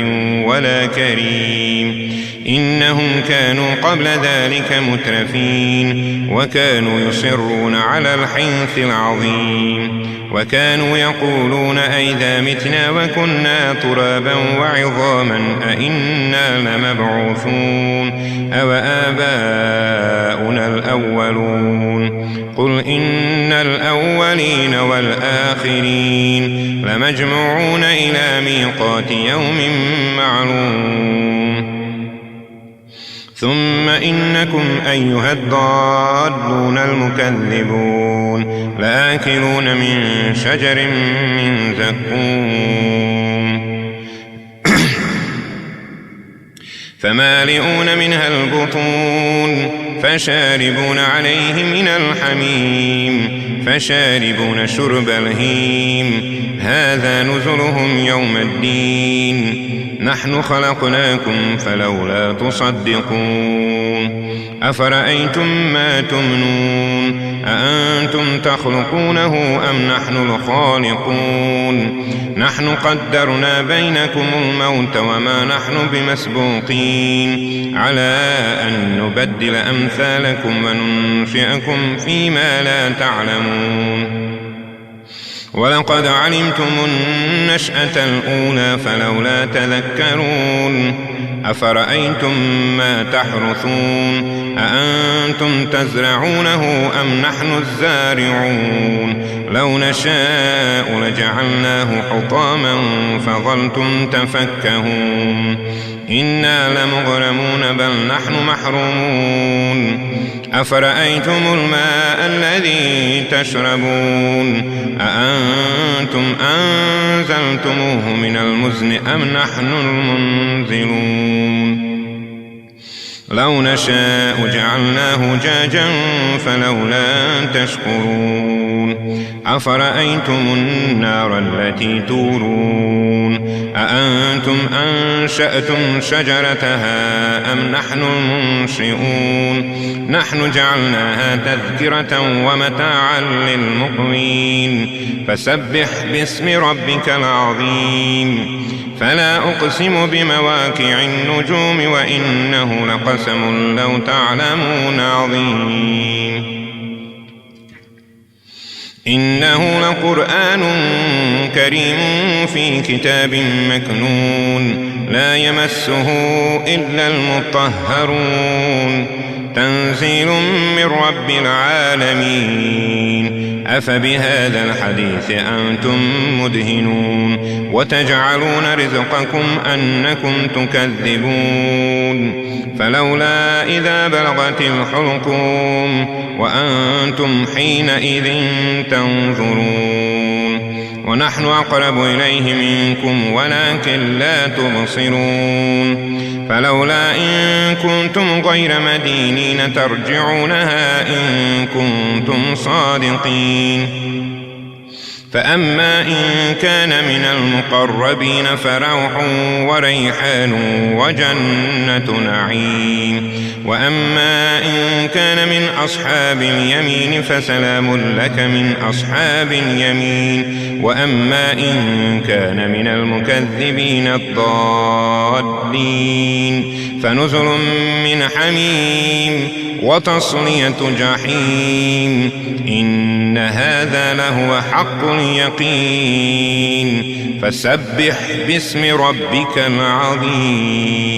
ولا كريم إنهم كانوا قبل ذلك مترفين وكانوا يصرون على الحنث العظيم وكانوا يقولون أئذا متنا وكنا ترابا وعظاما أئنا لمبعوثون أو آباؤنا الأولون قل إن الأولين والآخرين لمجموعون إلى ميقات يوم معلوم ثم إنكم أيها الضالون المكذبون لآكلون من شجر من زقوم فمالئون منها البطون فشاربون عليه من الحميم فشاربون شرب الهيم هذا نزلهم يوم الدين نحن خلقناكم فلولا تصدقون أفرأيتم ما تمنون أأنتم تخلقونه أم نحن الخالقون نحن قدرنا بينكم الموت وما نحن بمسبوقين على أن نبدل أمثالكم وننشئكم فيما لا تعلمون ولقد علمتم النشأة الأولى فلولا تذكرون أفرأيتم ما تحرثون أأنتم تزرعونه أم نحن الزارعون لو نشاء لجعلناه حطاما فظلتم تفكهون إنا لمغرمون بل نحن محرومون أفرأيتم الماء الذي تشربون أأنتم أنزلتموه من المزن أم نحن المنزلون لو نشاء جعلناه جاجا فلولا تشكرون أفرأيتم النار التي تورون أأنتم أنشأتم شجرتها أم نحن المنشئون نحن جعلناها تذكرة ومتاعا للمقوين فسبح باسم ربك العظيم فلا أقسم بمواقع النجوم وإنه لقسم لو تعلمون عظيم إنه لقرآن كريم في كتاب مكنون لا يمسه إلا المطهرون تنزيل من رب العالمين أفبهذا الحديث أنتم مدهنون وتجعلون رزقكم أنكم تكذبون فلولا إذا بلغت الحلقوم وأنتم حينئذ تنظرون ونحن أقرب إليه منكم ولكن لا تبصرون فلولا إن كنتم غير مدينين ترجعونها إن كنتم صادقين فأما إن كان من المقربين فروح وريحان وجنة نعيم وأما إن كان من أصحاب اليمين فسلام لك من أصحاب اليمين وأما إن كان من المكذبين الضالين فنزل من حميم وتصلية جحيم إن هذا لهو حق اليقين فسبح باسم ربك العظيم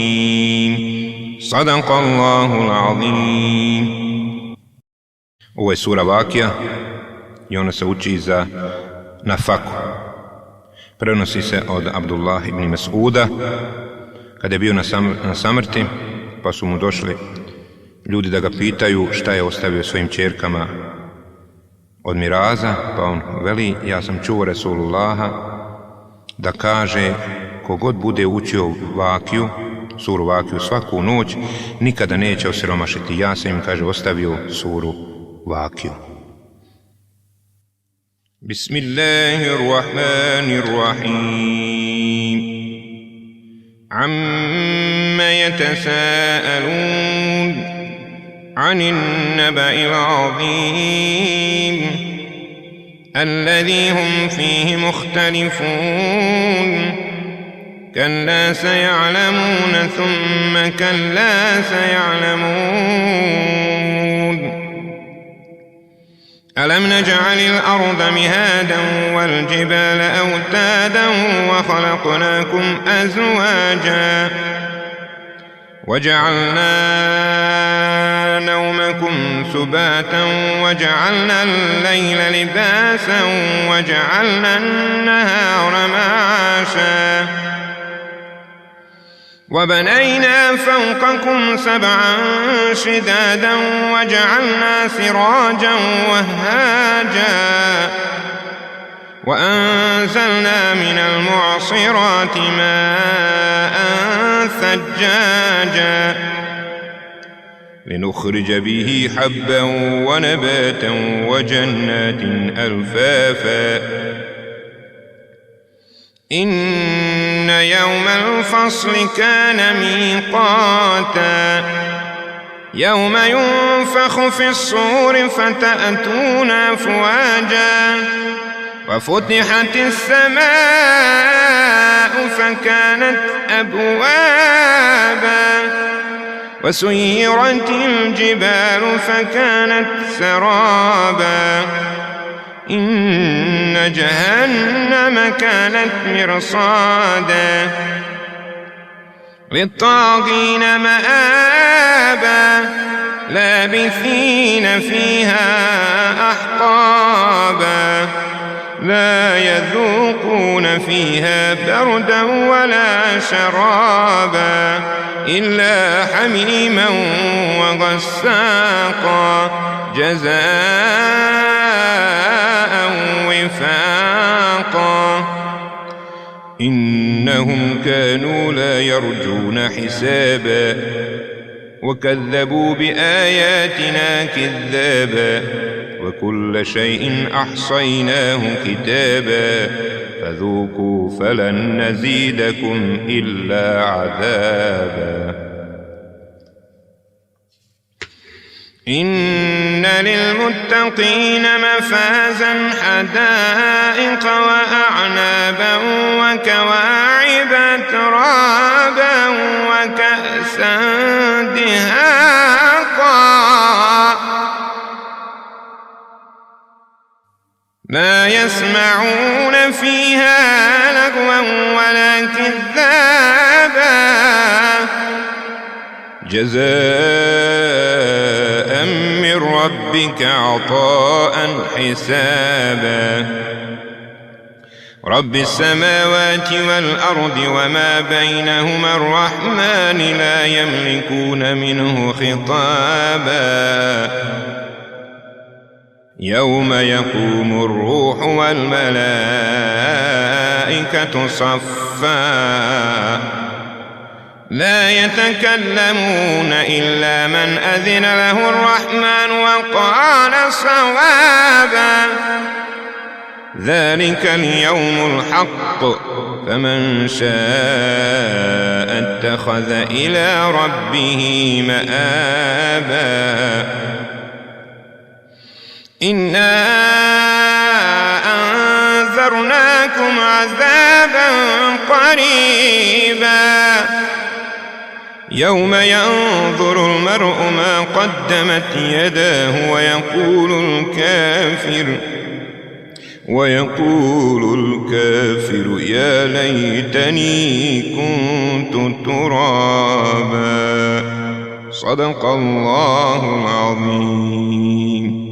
صدق الله العظيم. Ovo je sura Vakija i ona se uči na faku. Prenosi se od Abdullah ibn Mas'uda kada je bio na samrti, pa su mu došli ljudi da ga pitaju šta je ostavio svojim ćerkama od miraza, pa on veli: ja sam čuo Resulullaha da kaže kogod bude učio Vakiju, suru Vakiju svaku noć, nikada neće osiromašiti. Ja sam im, kaže, ostavio suru Vakiju. Bismillahirrahmanirrahim. Amma yatasaalun عن النبأ العظيم الذي هم فيه مختلفون كلا سيعلمون ثم كلا سيعلمون ألم نجعل الأرض مهادا والجبال أوتادا وخلقناكم أزواجا وجعلنا نومكم سباتا وجعلنا الليل لباسا وجعلنا النهار معاشا وبنينا فوقكم سبعا شدادا وجعلنا سراجا وهاجا وأنزلنا من المعصرات ماء ثجاجا لنخرج به حبا ونباتا وجنات ألفافا إن يوم الفصل كان ميقاتا يوم ينفخ في الصور فتأتون أفواجا وفتحت السماء فكانت أبوابا وسيرت الجبال فكانت سرابا إن جهنم كانت مرصادا للطاغين مآبا لابثين فيها أحقابا لا يذوقون فيها بردا ولا شرابا إلا حميما وغساقا جزاء وفاقا إنهم كانوا لا يرجون حسابا وكذبوا بآياتنا كذابا وكل شيء أحصيناه كتابا فذوقوا فلن نزيدكم إلا عذابا إن للمتقين مفازا حدائق وأعنابا وكواعب ترابا وكأسا دهاقا لا يسمعون فيها لغوا ولا كذابا جزاء من ربك عطاء حسابا رب السماوات والأرض وما بينهما الرحمن لا يملكون منه خطابا يوم يقوم الروح والملائكة صفا لا يتكلمون إلا من أذن له الرحمن وقال صوابا ذلك اليوم الحق فمن شاء اتخذ إلى ربه مآبا إنا أنذرناكم عذابا قريبا يوم ينظر المرء ما قدمت يداه ويقول الكافر يا ليتني كنت ترابا صدق الله العظيم.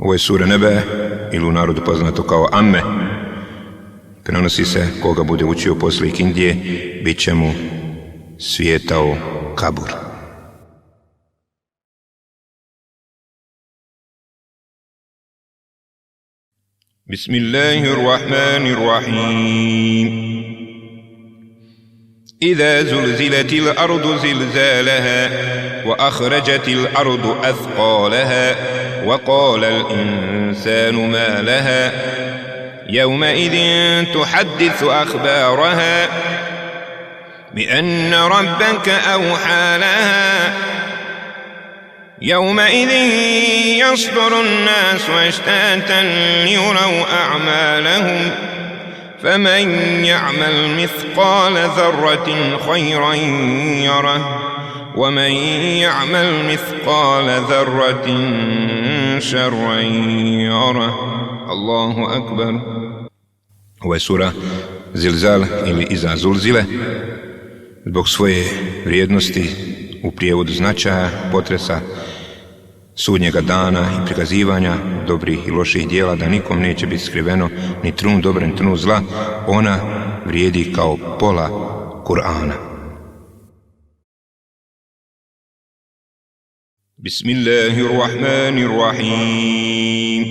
Ovo je sura Nebe ili u narodu poznato kao Amme. Prenosi se, koga bude učio poslije Kindije, bit će mu svijetao kabur. Bismillahirrahmanirrahim. إذا زلزلت الأرض زلزالها وأخرجت الأرض أثقالها وقال الإنسان ما لها يومئذ تحدث أخبارها بأن ربك أوحى لها يومئذ يصدر الناس أشتاتا ليروا أعمالهم فمن يعمل مثقال ذرة خيرا يره ومن يعمل مثقال ذرة شرا يره. الله أكبر. Ovo je sura Zilzal ili Iza Zulzile. Zbog svoje vrijednosti u prijevodu značaja, potresa sudnjega dana i prikazivanja dobrih i loših dijela, da nikom neće biti skriveno ni trun dobra ni trun zla, ona vrijedi kao pola Kur'ana. Bismillahirrahmanirrahim.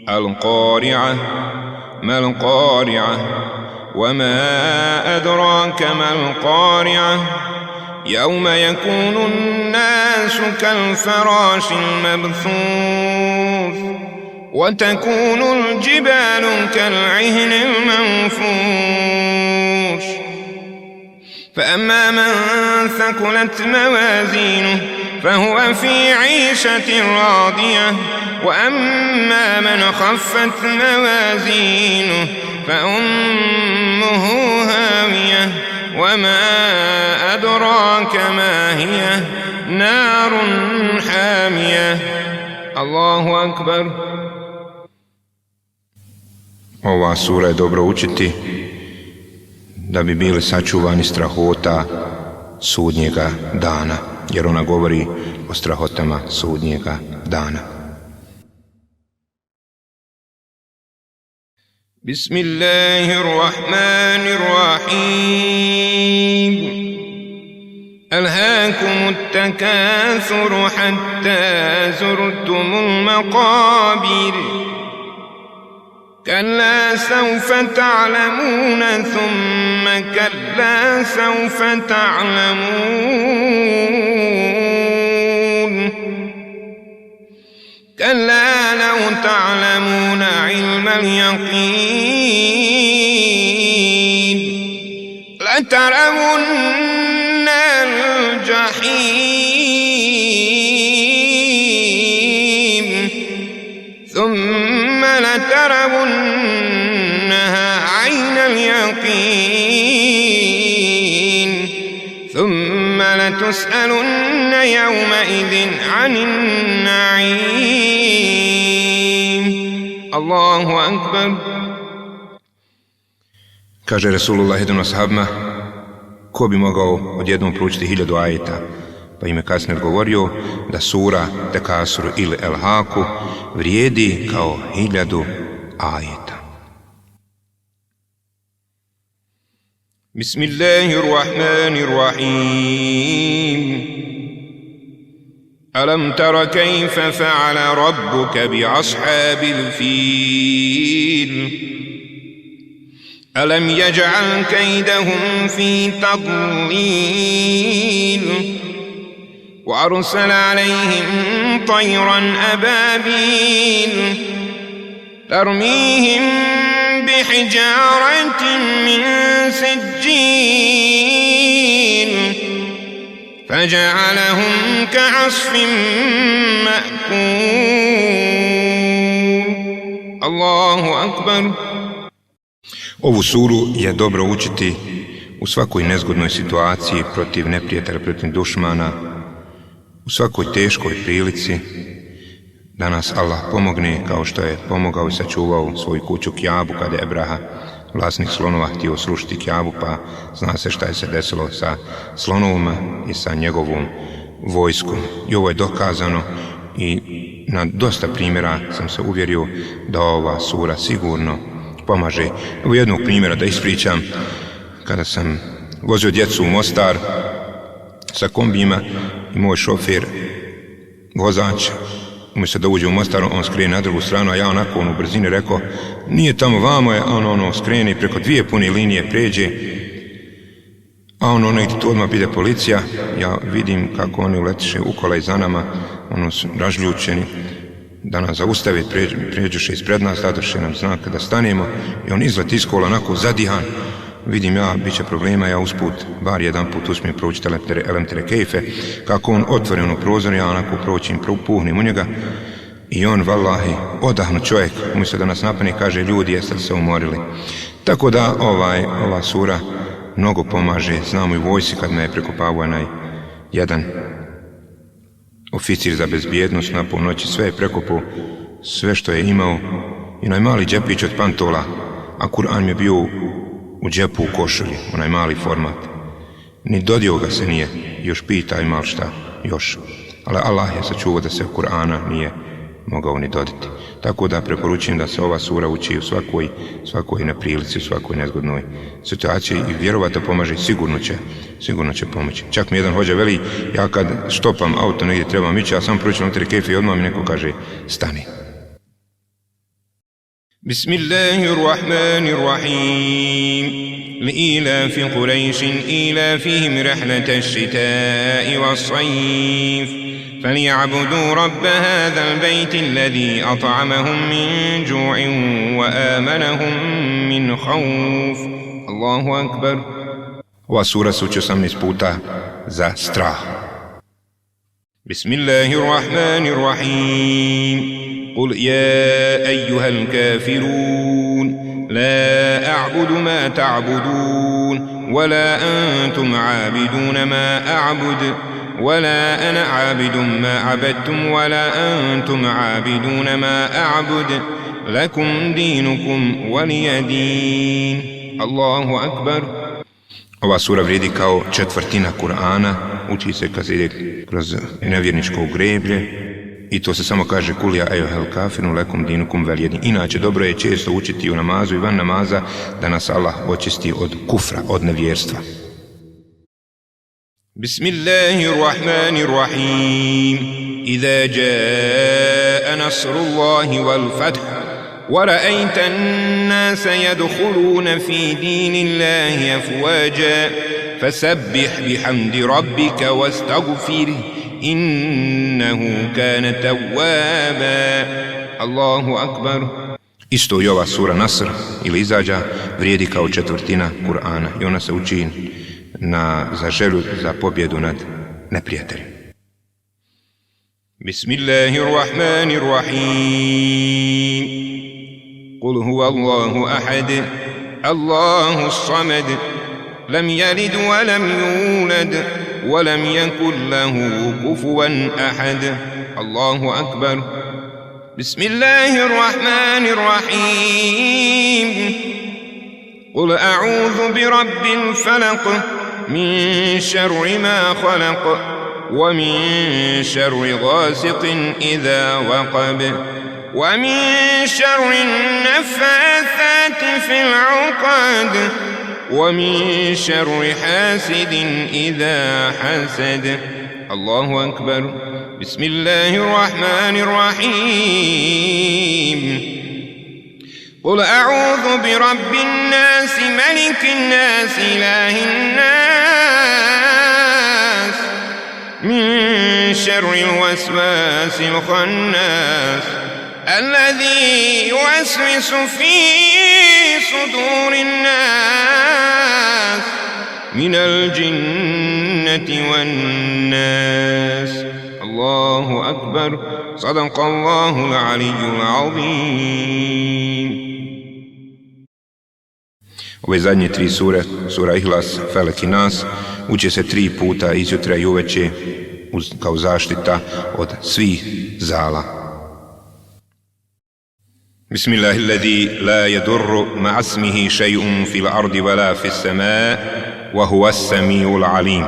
Al-Qari'ah, mal-Qari'ah, وما أدراك ما القارعة يوم يكون الناس كالفراش المبثوث وتكون الجبال كالعهن المنفوش فأما من ثقلت موازينه فهو في عيشة راضية وأما من خفت موازينه فأمه هاوية وما أدراك ما هي نار حامية. الله أكبر. Ova sura je dobro učiti da bi bili sačuvani strahota sudnjega dana, jer ona govori o strahotama sudnjega dana. بسم الله الرحمن الرحيم ألهاكم التكاثر حتى زرتم المقابر كلا سوف تعلمون ثم كلا سوف تعلمون كلا لو تعلمون علم اليقين لترون الجحيم ثم لترونها عين اليقين ثم لتسألن يومئذ عن النعيم. الله أكبر. Kaže Resulullah jednom ashabima, ko bi mogao odjednom proučiti 1000 ajeta, pa im je kasnije odgovorio da sura Tekasur ili El-Haku vrijedi kao 1000 ajeta. Bismillahirrahmanirrahim. ألم تر كيف فعل ربك بأصحاب الفيل ألم يجعل كيدهم في تضليل وأرسل عليهم طيرا أبابيل ترميهم بحجارة من سجيل فجعلهم كعصف مأكول. الله أكبر. Ovu suru je dobro učiti u svakoj nezgodnoj situaciji protiv neprijatelja, protiv dušmana, u svakoj teškoj prilici, da nas Allah pomogne kao što je pomogao i sačuvao svoju kuću Kjabu kada je Ebraha, vlasnik slonova, htio srušiti Kjabu, pa zna se šta je se desilo sa slonovima i sa njegovom vojskom. I ovo je dokazano i na dosta primjera sam se uvjerio da ova sura sigurno pomaže. Evo jednog primjera da ispričam. Kada sam vozio djecu u Mostar sa kombijima i moj šofer, vozač, umjesto da uđe u Mostar, on skrene na drugu stranu, a ja onako u brzini rekao, nije tamo, vamo je, a on skrene preko 2 pune linije pređe, a ono negdje tu odmah bide policija. Ja vidim kako oni uletiše ukola iza nama, su razljučeni, da nas zaustave, pređuše ispred nas, dadoše nam znak da stanemo, i on izlet iz kola onako zadihan, vidim ja, bit će problema, ja usput, bar jedan put uspijem proći Elemtere Kejfe, kako on otvori onu prozor, ja onako proćim, puhnim u njega i on, vallahi, odahnu čovjek, umjesto da nas napadne, kaže, ljudi, jeste li se umorili. Tako da ova sura mnogo pomaže, znamo i vojsi kad me je prekopavao jedan oficir za bezbjednost na polnoći, sve je prekopao, sve što je imao i onaj mali džepić od pantola, a Kur'an mi je bio u džepu u košulji, onaj mali format. Ni dodio ga se nije, još pita ima li šta, još. Ali Allah je sačuvao da se Kur'ana nije mogao ni doditi. Tako da preporučujem da se ova sura uči u svakoj neprilici, u svakoj nezgodnoj situaciji i vjerovatno pomaže, sigurno će pomoći. Čak mi jedan hođa veli, ja kad štopam auto negdje trebam ići, ja sam proučim Elemtere Kejfe i odmah mi neko kaže stani. Bismillahirrahmanirrahim. لإيلاف قريش إيلافهم رحلة الشتاء والصيف فليعبدوا رب هذا البيت الذي أطعمهم من جوع وآمنهم من خوف. الله أكبر. Ova sura se uči 18 puta za strah. بسم الله الرحمن الرحيم. قل يا أيها الكافرون لا أعبد ما تعبدون ولا أنتم عابدون ما أعبد ولا أنا عابد ما عبدتم ولا أنتم عابدون ما أعبد لكم دينكم ولي دين. الله أكبر. Ova sura vrijedi kao četvrtina Kur'ana, uči se kad se ide kroz nevjerničko greblje i to se samo kaže kul ja ejuhel kafirun lekum dinukum vel jedin. Inače, dobro je često učiti u namazu i van namaza da nas Allah očisti od kufra, od nevjerstva. Bismillahirrahmanirrahim. Iza jaa nasrullahi wal fath ورأيت الناس يدخلون في دين الله أفواجا فسبح بحمد ربك واستغفره إنه كان توابا. الله أكبر. Isto i ova sura Nasr ili Izađa vrijedi kao četvrtina Kur'ana i ona se uči za želju za pobjedu nad neprijateljem. Bismillahirrahmanirrahim. قل هو الله أحد الله الصمد لم يلد ولم يولد ولم يكن له كفوا أحد. الله أكبر. بسم الله الرحمن الرحيم. قل أعوذ برب الفلق من شر ما خلق ومن شر غاسق إذا وقب ومن شر النفاثات في العقد ومن شر حاسد إذا حسد. الله أكبر. بسم الله الرحمن الرحيم. قل أعوذ برب الناس ملك الناس إله الناس من شر الوسواس الخناس الذي يوسوس في صدور الناس من الجنة والناس. الله أكبر. صدق الله العلي العظيم. Ove zadnje tri sure, sura Ihlas, Felek i Nas, uče se 3 puta izjutra i uveče kao zaštita od svih zala. بسم الله الذي لا يضر مع اسمه شيء في الأرض ولا في السماء وهو السميع العليم.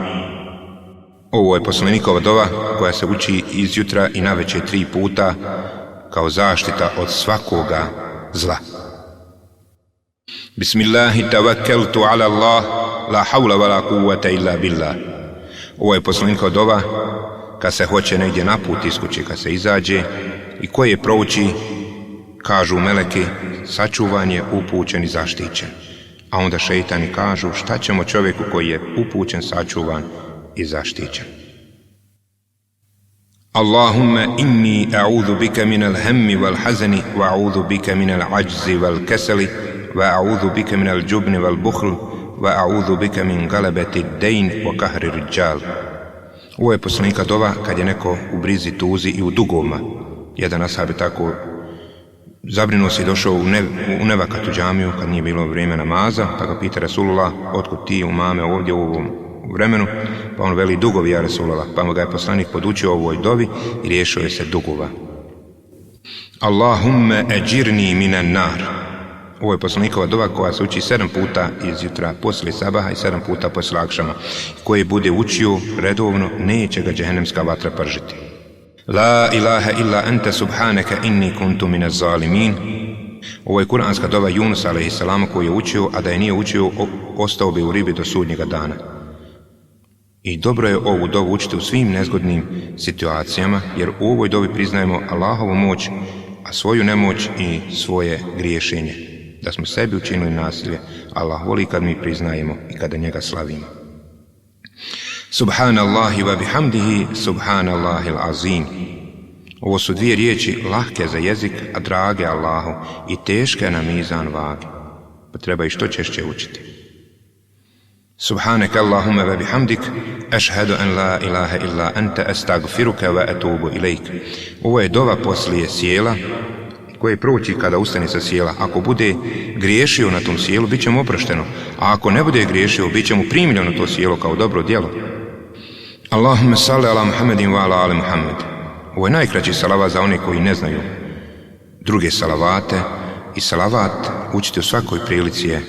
Ovo je poslanikova dova koja se uči izjutra i navečer 3 puta kao zaštita od svakoga zla. Bismillahi tawakkaltu ala Allah la hawla wala quwwata illa billah. Ovo je poslanikova dova kad se hoće negdje na put iskući, kad se izađe i koje prouči, kažu meleki, sačuvan je, upućen i zaštićen. A onda šejtani kažu, šta ćemo čovjeku koji je upućen, sačuvan i zaštićen. Allahumma inni a'udhu bika min al-hammi wal-hazani wa a'udhu bika min al-ajzi wal-kasali wa a'udhu bika min al-jubni wal-bukhl وأعوذ بك من غلبة الدين وقهر الرجال. Ovo je poslanika dova kad je neko u brizi, tuzi i u dugovima. Jedan ashab je tako zabrinuo se i došao u nevakatu džamiju kad nije bilo vrijeme namaza, pa ga pita Rasulullah, otkud ti umame ovdje u ovom vremenu? Pa on veli, dugovi ja Rasulullah, pa mu ga je poslanik podučio ovoj dovi i riješio je se dugova. Allahumme eđirni minan nar. Ovo je poslanikova dova koja se uči 7 puta izjutra poslije sabaha i 7 puta poslije akšama. Koji bude učio redovno, neće ga džehennemska vatra pržiti. La ilaha illa anta subhanaka inni kuntu minaz zalimin. Ovo je kuranska dova Junusa a.s. koju je učio, a da je nije učio, ostao bi u ribi do sudnjega dana. I dobro je ovu dovu učiti u svim nezgodnim situacijama, jer u ovoj dovi priznajemo Allahovu moć, a svoju nemoć i svoje griješenje. Da smo sebi učinili nasilje, Allah voli kad mi priznajemo i kada njega slavimo. Subhanallahi wa bihamdihi, subhanallahil azim. Ovo su dvije riječi lahke za jezik, a drage Allahu i teške na mizan vage. Pa treba i što češće učiti. Subhanak Allahumma wa bihamdik, ašhadu an la ilaha illa anta, astagfiruka wa atubu ilajk. Ovo je dova poslije sjela, koje proći kada ustane sa sjela. Ako bude griješio na tom sjelu, bit će mu oprošteno. A ako ne bude griješio, bit će mu primljeno to sjelo kao dobro djelo. Allahumma salli ala Muhammedin wa ala ali Muhammed. Ovo je najkraći salavat za one koji ne znaju druge salavate, i salavat učiti u svakoj prilici je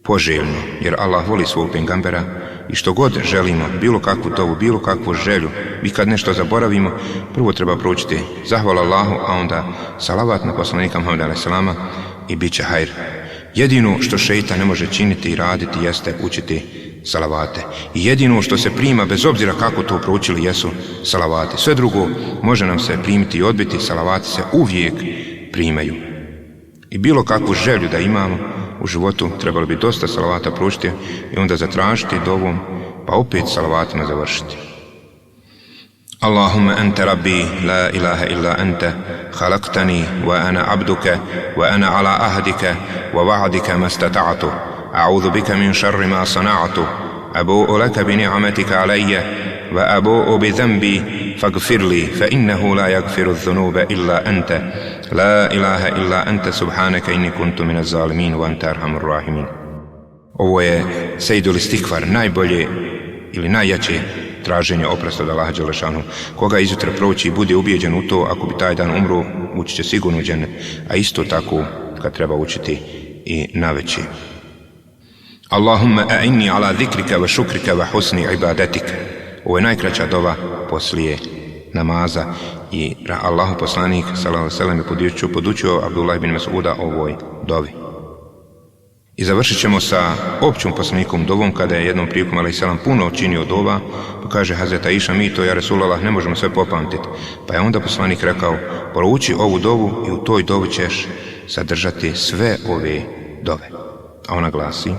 poželjno, jer Allah voli svog pejgambera i što god želimo, bilo kakvu dovu, bilo kakvu želju, i kad nešto zaboravimo, prvo treba proučiti zahvala Allahu, a onda salavat na poslanika Muhammeda a.s. i bit će hajr. Jedino što šejtan ne može činiti i raditi jeste učiti salavate. I jedino što se prima, bez obzira kako to proučili, jesu salavate. Sve drugo može nam se primiti i odbiti, salavati se uvijek primaju. I bilo kakvu želju da imamo u životu, trebalo bi dosta salavata proučiti i onda zatražiti dovom, pa opet salavatima završiti. Allahumma anta rabbi, la ilaha illa anta, khalaqtani wa ana abduka, wa ana ala ahdika wa wa'dika mastata'tu, a'udhu bika min sharri ma sana'tu, abu'u laka bi ni'matika alayya, wa abu'u bi dhanbi faghfir li, fa innahu la yaghfiru dhunuba illa anta, la ilaha illa anta subhanaka inni kuntu minaz zalimin wa anta arhamur rahimin. Ovo je sejdul istikvar, najbolje ili najjače traženje oprosta od Allaha dželešanu. Koga izjutra prouči i bude ubijeđen u to, ako bi taj dan umro, ući će sigurno u džennet, a isto tako kad treba učiti i navečer. Allahumma a'inni ala zikrika wa šukrika wa husni ibadatika. Ovo je najkraća dova poslije namaza i Allahu poslanik sallallahu alejhi ve sellem je podučio Abdullah ibn Mas'uda ovoj dovi. I završit ćemo sa općom poslanikovom dovom, kada je jednom prilikom alejhi selam puno činio dova, pa kaže Hazreti Aisha, mi to ja Resulullah ne možemo sve popamtiti. Pa je onda poslanik rekao, prouči ovu dovu i u toj dovi ćeš sadržati sve ove dove. A ona glasi: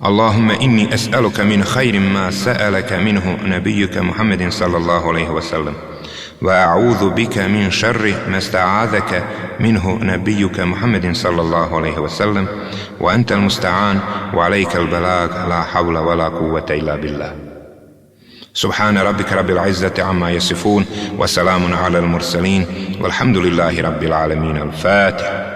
Allahumma inni as'aluka min khairin ma sa'alaka minhu nabiyyuka Muhammedin sallallahu alejhi ve sellem. وأعوذ بك من شر ما استعاذك منه نبيك محمد صلى الله عليه وسلم وأنت المستعان وعليك البلاغ لا حول ولا قوة إلا بالله. سبحان ربك رب العزة عما يصفون وسلام على المرسلين والحمد لله رب العالمين. الفاتح.